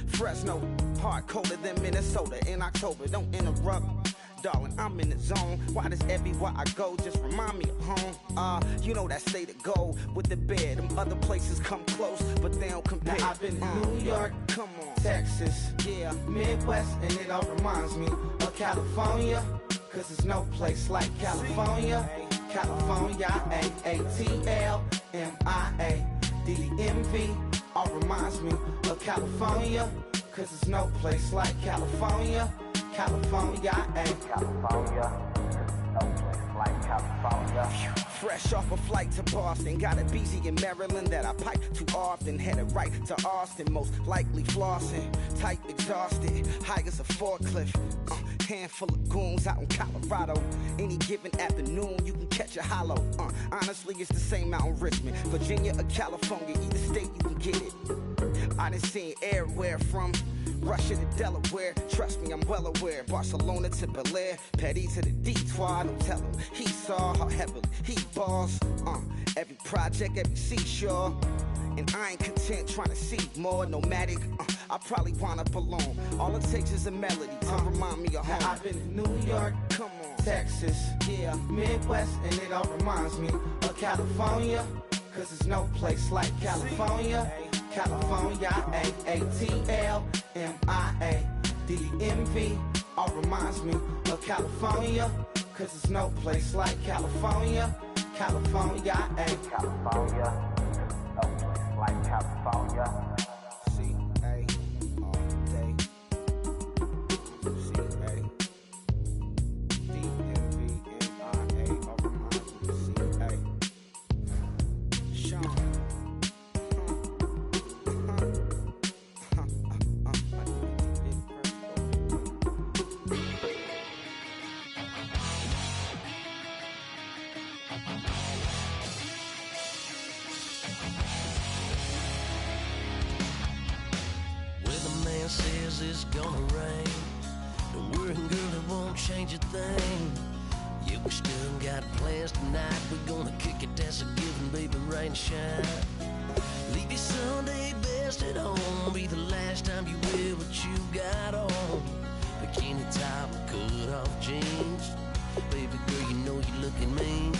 Fresno, hard colder than Minnesota in October. Don't interrupt, darling, I'm in the zone. Why does everywhere I go just remind me of home? You know that state of gold with the bed. Them other places come close, but they don't compare. Now I've been in New York, come on, Texas, yeah, Midwest, and it all reminds me of California, cause there's no place like California. California, A-A-T-L-M-I-A-D-M-V, all reminds me of California, cause there's no place like California. California, California, no place like California. Fresh off a flight to Boston, got a BZ in Maryland that I pipe too often. Headed right to Austin, most likely flossing. Tight, exhausted, high as a forklift. Handful of goons out in Colorado. Any given afternoon, you can catch a hollow. Honestly, it's the same out in Richmond, Virginia or California. Either state, you can get it. I done seen everywhere from Russia to Delaware, trust me, I'm well aware. Barcelona to Bel Air, Petty to the Detroit. Don't tell him he saw how heavily he balls. Every project, every seashore. And I ain't content trying to see more nomadic. I probably wind up alone. All it takes is a melody to remind me of home. Now I've been in New York, come on, Texas, yeah, Midwest, and it all reminds me of California, cause there's no place like California. California, A-A-T-L-M-I-A-D-M-V, all reminds me of California, cause there's no place like California. California, California, no place like California. C-A, all day. C-A, D-M-V-M-I-A, all reminds me of C-A. Sean. Says it's gonna rain. Don't worry, girl, it won't change a thing. Yeah, we still got plans tonight. We're gonna kick it, that's a given, baby, rain and shine. Leave your Sunday best at home. Be the last time you wear what you got on. Bikini top and cut off jeans. Baby girl, you know you're looking mean.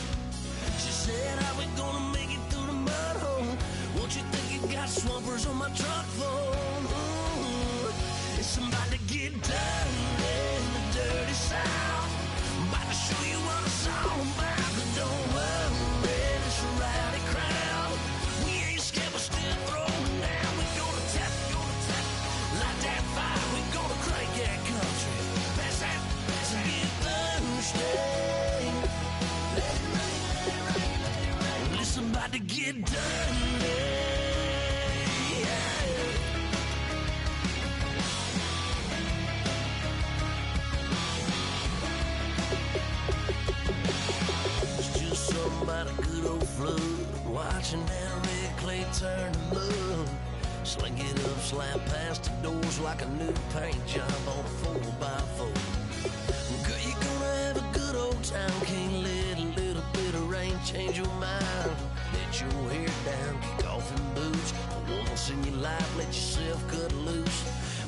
She said, how we gonna make it through the mud hole? Won't you think you got swampers on my truck phone? It's about to get dirty in the dirty South. I'm about to show you what it's all about. But don't worry, it's a rowdy crowd. We ain't scared, we're still throwing down. We're gonna tap, light that fire. We're gonna crank that country. Pass that, and get thirsty. Let it rain, well, it's about to get dirty. About a good old flood, watching down red clay turn to mud. Sling it up, slap past the doors like a new paint job on a 4x4. Girl, you're gonna have a good old time. Can't let a little bit of rain change your mind. Let your hair down, kick off in boots. Once in your life, let yourself cut loose.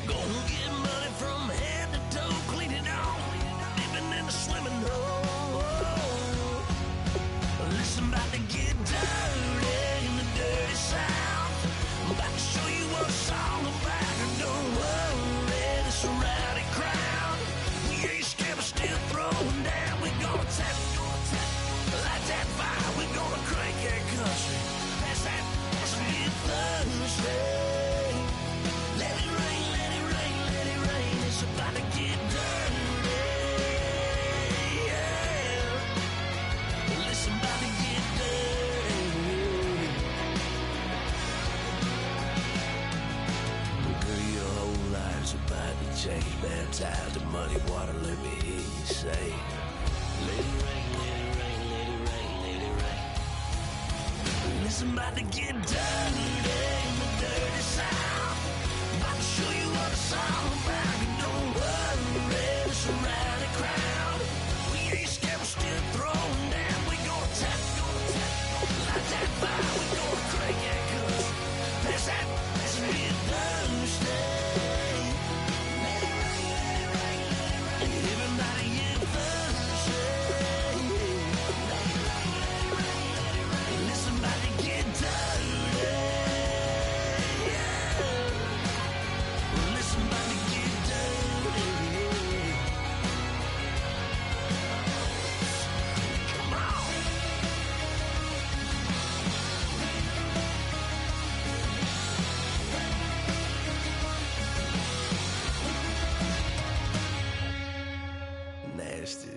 Gonna get money from head to toe, clean it off, living in a swimming hole. Listen, about to get dirty in the dirty South. I'm this rowdy crowd. We ain't scared, we're still throwing down. We gonna tap, light that fire. We gonna crank that country. That's that, that's get Thursday. Let it rain, let it rain, let it rain. It's about to get dirty. Yeah. Listen, about to get dirty. Girl, your whole life's about to change. Baptized in muddy water, let me hear you say, let it rain, let it rain, let it rain, let it rain. Listen, about to get dirty in the dirty South. About to show you what it's all about. You don't worry, it's a rowdy crowd. We ain't scared, we're still throwing down. We gonna tap, light that fire. We gonna crank that country. That's that, that's me Thursday. Let it rain, let it rain, let it rain. Everybody get Thursday. Let it rain, let it rain, let it rain. Listen, about to get dirty. Yeah. Listen, about to get dirty. Come on. Nasty.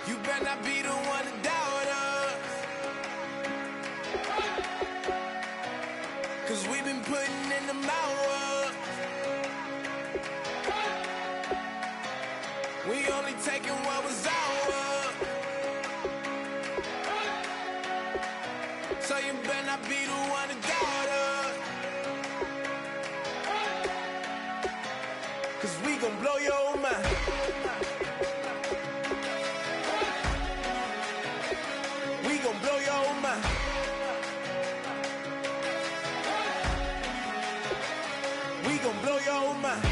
You better not be the one to doubt us. 'Cause we've been putting in the hours. We only taking what was ours. So you better not be the one to doubt us. 'Cause we gon' blow your mind. We gon' blow your mind. We gon' blow your mind.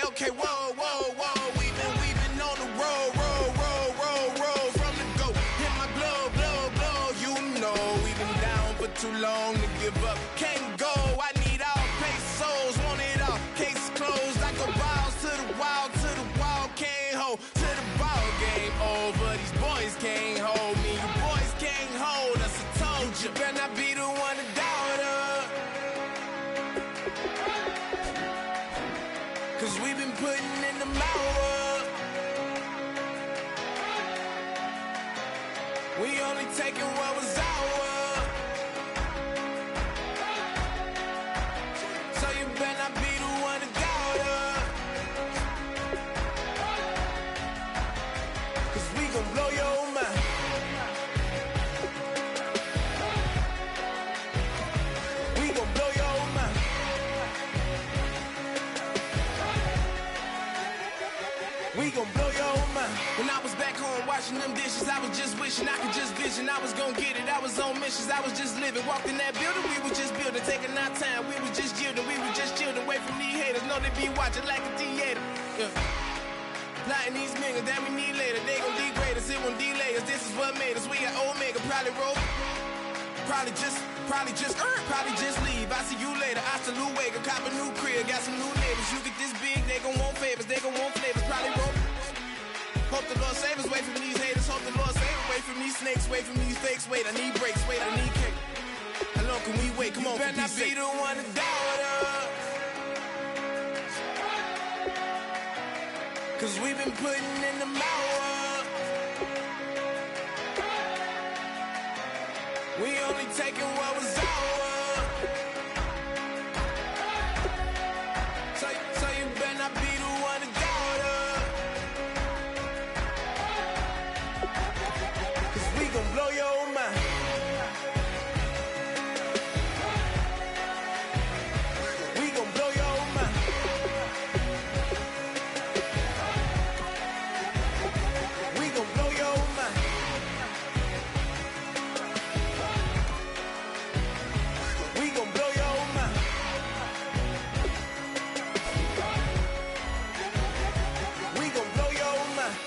Okay, whoa, whoa, whoa. We been on the road from the go. Hit my blow. You know we been down for too long to give up. Can't go. I need all pesos, want it all. Case closed. I go balls to the wall, can't hold. To the ball game over. These boys can't hold me. You boys can't hold us. I told you. Better not be the one to doubt us. 'Cause we've been putting in the hours. We only taking what was ours. So you better not be the one to doubt us. 'Cause we gon' blow your mind. We gon' blow your mind. We gon' blow your mind. When I was back home washing them dishes, I was just wishing I could just vision. I was gon' get it. I was on missions. I was just living. Walked in that building, we was just building. Taking our time, we was just yielding. We was just chilling. Away from these haters. Know they be watching like a theater. Yeah. Plotting these niggas that we need later. They gon' degrade us, it won't delay us. This is what made us. We got Omega, probably roll. Probably just leave. I see you later. I salute Wake. Cop a new crib. Got some new neighbors. You get this big, they gon' want favors. They gon' want flavors. Probably roll. Hope the Lord save us. Wait from these haters. Hope the Lord save us. Wait from these snakes. Wait from these fakes. Wait, I need breaks. Wait, I need cake. How long can we wait? Come on, better not be the one to doubt us. 'Cause we've been putting in the hours. only taking what was ours. So you better not be the one to doubt us. 'Cause we gon' blow your mind. We gon' blow your mind. We gon' blow your mind. We gon' blow your mind. We gon' blow your mind.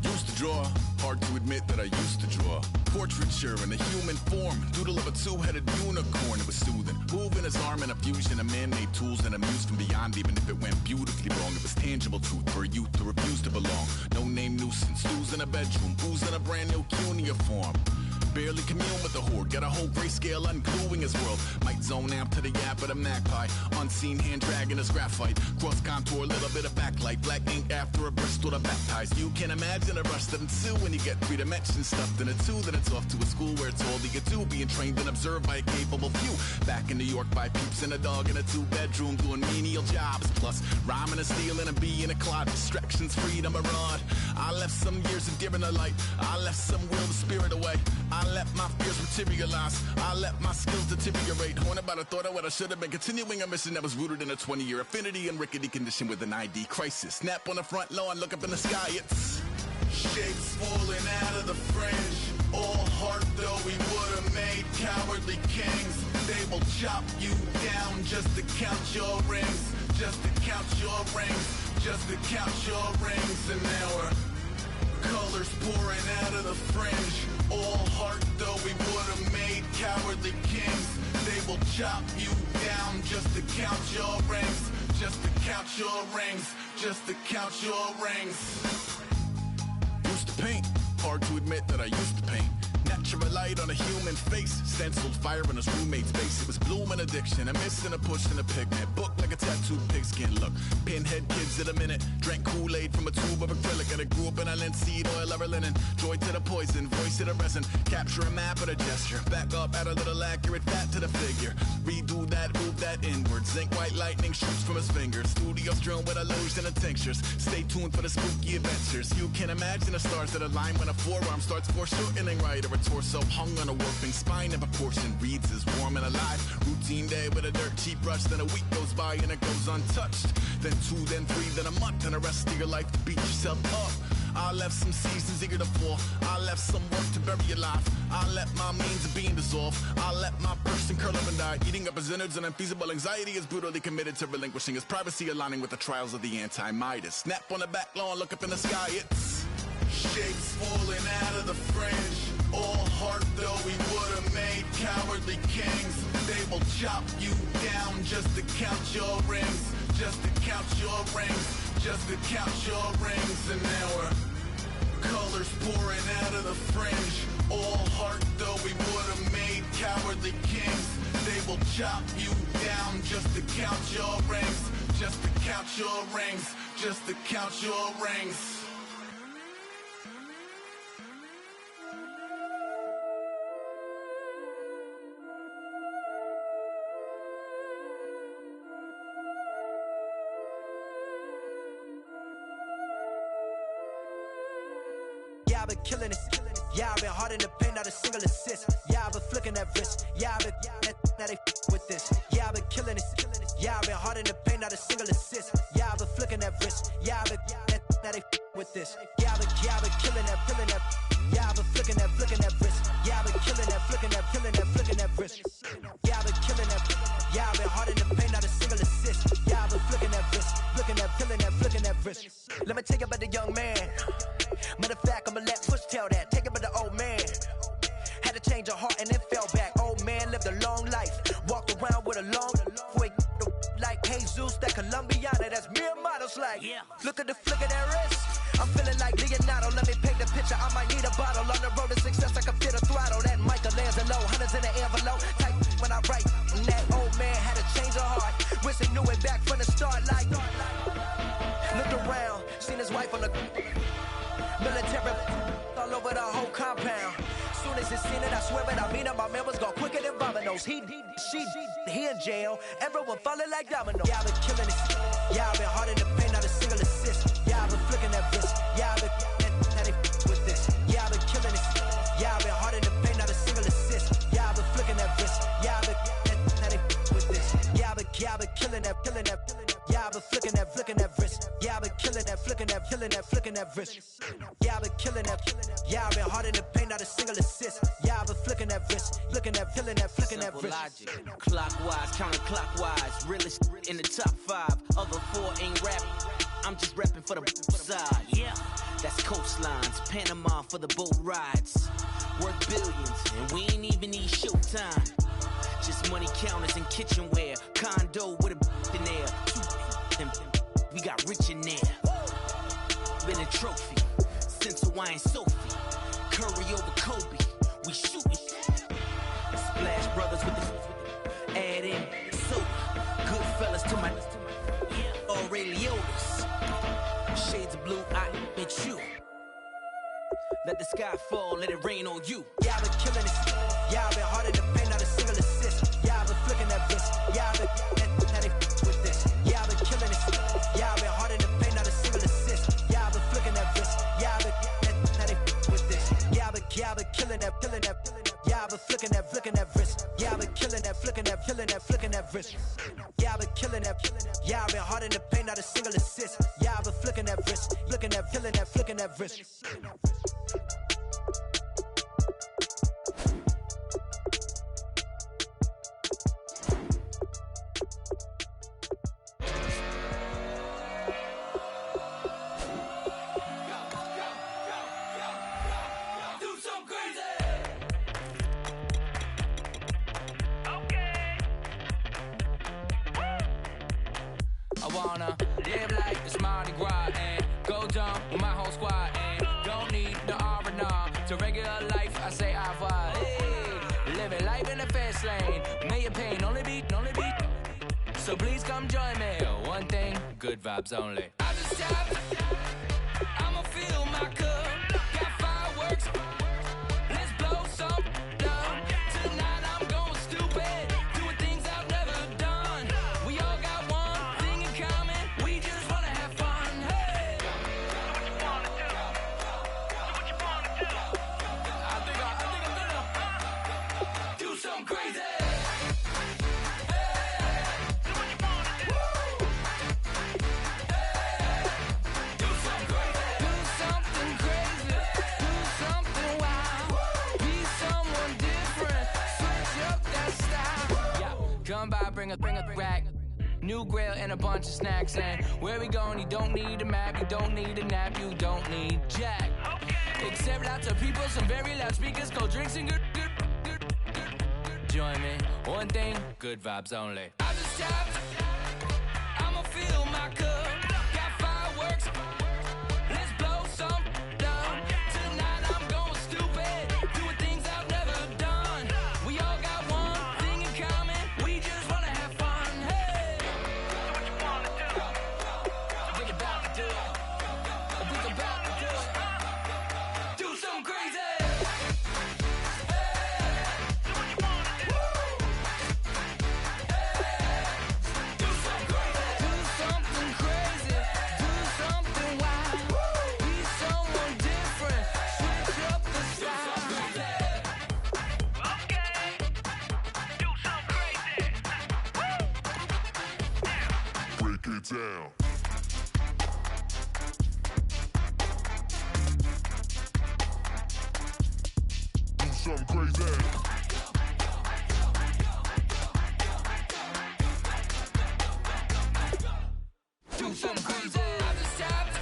Used to draw, hard to admit that I used to draw. Portraiture in a human form, doodle of a two-headed unicorn. It was soothing, moving his arm in a fusion of man-made tools and amused from beyond. Even if it went beautifully wrong, it was tangible truth for a youth to refuse to belong. No name nuisance, stews in a bedroom, booze in a brand new cuneiform. Barely commune with the horde, got a whole grayscale ungluing his world. Might zone out to the yap of the magpie, unseen hand dragging his graphite. Cross contour, little bit of backlight, black ink after a Bristol to baptize. You can imagine a rush that ensue when you get 3 dimensions stuffed in a 2. Then it's off to a school where it's all you do, being trained and observed by a capable few. Back in New York by peeps and a dog in a 2-bedroom doing menial jobs. Plus rhyming and stealing and being a clod, distractions, freedom, a rod. I left some years of giving a light, I left some will, the spirit away. I let my fears materialize, I let my skills deteriorate. Haunted by the thought of what I should have been, continuing a mission that was rooted in a 20-year affinity and rickety condition with an ID crisis. Snap on the front lawn, look up in the sky, it's shapes falling out of the fringe. All heart though we would've made cowardly kings. They will chop you down just to count your rings, just to count your rings, just to count your rings. And now we're colors pouring out of the fringe. All heart though we would've made cowardly kings. They will chop you down just to count your rings, just to count your rings, just to count your rings. Used to paint, hard to admit that I used to paint. Natural light on a human face, stenciled fire in his roommate's face. It was blooming addiction, a missing a push and a pigment. Book like a tattooed pigskin look. Pinhead kids in a minute, drank Kool-Aid from a tube of acrylic. And I grew up in a linseed oil ever linen. Joy to the poison, voice to the resin. Capture a map of a gesture, back up, add a little accurate fat to the figure. Redo that, move that inward. Zinc white lightning shoots from his fingers. Studio strewn with illusion and tinctures. Stay tuned for the spooky adventures. You can imagine the stars that align when a forearm starts foreshortening right. Or a torso hung on a warping spine in proportion. Reads as warm and alive. Routine day with a dirt cheap brush. Then a week goes by and it goes untouched. Then 2, then 3, then a month. And the rest of your life to beat yourself up. I left some seasons eager to fall. I left some work to bury your life. I let my means of being dissolved. I let my person curl up and die. Eating up his innards and unfeasible anxiety is brutally committed to relinquishing his privacy, aligning with the trials of the anti-Midas. Snap on the back lawn, look up in the sky, it's shapes falling out of the fringe. All heart though we would've made cowardly kings. They will chop you down just to count your rings, just to count your rings, just to count your rings. And now we're colors pouring out of the fringe. All heart though we would've made cowardly kings. They will chop you down just to count your rings, just to count your rings, just to count your rings. Yeah, I've been killing it. Yeah, I've been hard in the paint, not a single assist. Yeah, I've been flicking that wrist. Yeah, I've been now they with this. Yeah, I've been killing it. Yeah, I've been hard in the paint, not a single assist. Yeah, I've been flicking that wrist. Yeah, I've been now they with this. Yeah, I've been killing that, killing that. Yeah, I've been flicking that wrist. Yeah, I've been killing that, flicking that wrist. Yeah, I've been killing that. Yeah, I've been hard in the paint, not a single assist. Yeah, I've been flicking that wrist, flicking that, killing that, flicking Let me tell you about the young man. Matter of fact, I'ma let Push tell that. Take it about the old man. Had to change her heart and then fell back. Old man lived a long life. Walked around with a long way. Like Jesus, that Colombiana, that's mere models like. Yeah. Look at the flick of that wrist. I'm feeling like Leonardo. Let me paint the picture. I might need a bottle. On the road to success, I can fit a throttle. That Michelangelo, hundreds in the envelope. Type when I write. And that old man had to change her heart. Wish he knew it back from the start. Like, looked around, seen his wife on the military all over the whole compound. Soon as he seen it, I swear it, I mean it, my man was gone quicker than Vominos. He in jail, everyone falling like dominoes. Yeah, I've been killing this. Yeah, I've been hard in the paint, not a single assist. Yeah, I've been flicking that wrist. Yeah, I've been with this. Yeah, I've been killing this. Yeah, I've been hard in the paint, not a single assist. Yeah, I've been flicking that wrist. Yeah, I've been with this. Yeah, I've been killing that. Yeah, I've been flicking that wrist. Yeah, I've been killing that, flicking that wrist. Yeah, I've been killing that. Yeah, I've been hard in the paint, not a single assist. Yeah, I've been flicking that wrist, flicking that wrist. Logic, clockwise, counterclockwise, realest in the top 5. Other 4 ain't rap. I'm just rapping for the side. Yeah, that's coastlines, Panama for the boat rides. Worth billions, and we ain't even need showtime. Just money counters and kitchenware. Condo with a in there. We got rich in there. Been a trophy since Hawaiian Sophie. Curry over Kobe. We shooting. Splash Brothers with the add in soda. Good fellas to my Aureliotis. Shades of blue, I admit you. Let the sky fall, let it rain on you. Yeah, I've been killing this. Yeah, I've been hard in the paint, not a single assist. Yeah, I've been flicking that wrist. Yeah, I've been with this. Yeah, I've been killing this. Yeah, I've been hard in the paint, not a single assist. Yeah, I've been flicking that wrist. Yeah, I've been with this. Yeah, I've been killing that. Yeah, I've been flicking that wrist. Yeah, I've been killing that, flicking that wrist. Yeah, I've been killing that. Yeah, I've been hard in the paint, not a single assist. Yeah, I've been flicking that wrist, flicking that wrist. Live like it's Mardi Gras and go dumb with my whole squad and don't need the R&R to regular life. I say au revoir. Hey, living life in the fast lane, million pain, only beat. So please come join me. One thing, good vibes only. I just tapped. I'ma fill my cup. Got fireworks. Let's blow some down. Tonight I'm going stupid. Doing things I've never done. We all got one thing in common. We just wanna have fun. Hey. Do what you wanna do. Do what you wanna do. I think I'm gonna do something crazy. Come by, bring a rack. New grill and a bunch of snacks. And where we going, you don't need a map. You don't need a nap. You don't need jack. Except lots of people, some very loud speakers, cold drinks and good. Join me. One thing, good vibes only. I just tapped. I'ma fill my cup. Got fireworks. Let's blow some down. Tonight I'm going stupid. Doing things I've never done. We all got one thing in common. We just wanna have fun. Hey. Do what you wanna do. Think about to do it. Think about to do it. Do something crazy. Hey. Do what you wanna do. Do something crazy. Do something crazy. Do something wild. Be someone different. Switch up the style. Okay. Do something crazy. Break it down. Do something crazy. Do something crazy. I just tapped.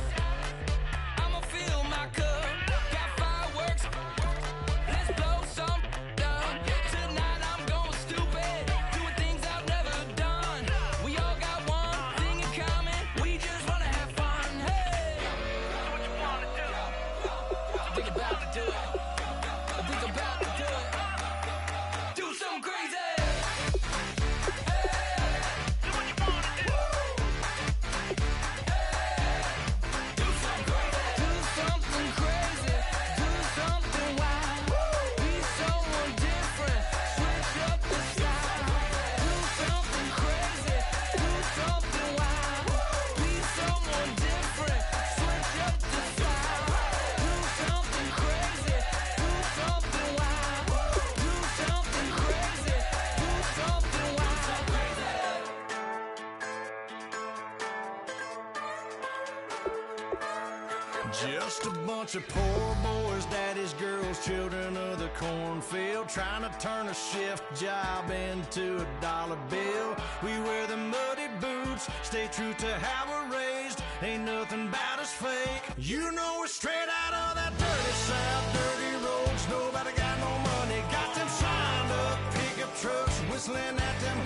Just a bunch of poor boys, daddies, girls, children of the cornfield, trying to turn a shift job into a dollar bill. We wear the muddy boots, stay true to how we're raised. Ain't nothing about us fake. You know we're straight out of that dirty South, dirty roads. Nobody got no money, got them signed up pickup trucks, whistling at them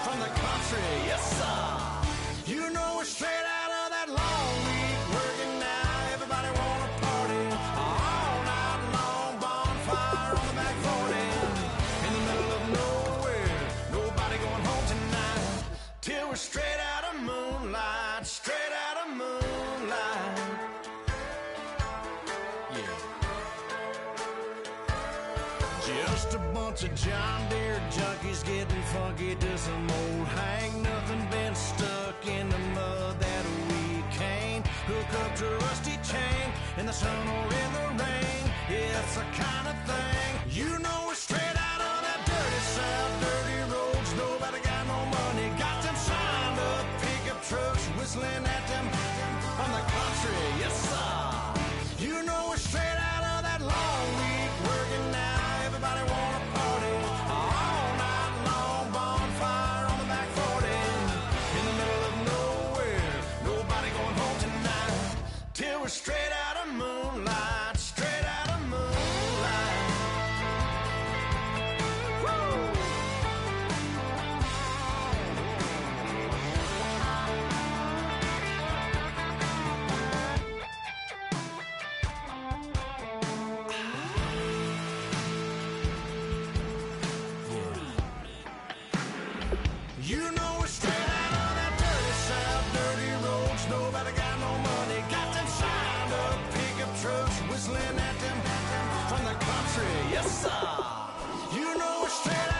from the country. Yes, sir. You know we're straight out of that long week working now. Everybody wanna party all night long, bonfire on the back 40 in the middle of nowhere. Nobody going home tonight till we're straight out of moonlight, straight out of moonlight. Yeah. Just a bunch of John Deere junkies getting funky to some old Hank. Nothing been stuck in the mud that we can't hook up to a rusty chain in the sun or in the rain. Yeah, it's the kind of thing. You know we're straight out of that dirty South, dirty roads. Nobody got no money, got them signed up pickup trucks, whistling at them from the country. Yes, sir. You know we're straight out of that long week working now. Everybody wanna party all night long, bonfire on the back 40 in the middle of nowhere. Nobody going home tonight till we're straight out of moonlight, straight out of moonlight. Woo! You know we're straight out of that dirty South, dirty roads. Nobody got no money, got them signed up pickup trucks, whistling at them from the country. Yes, sir. You know we're straight out.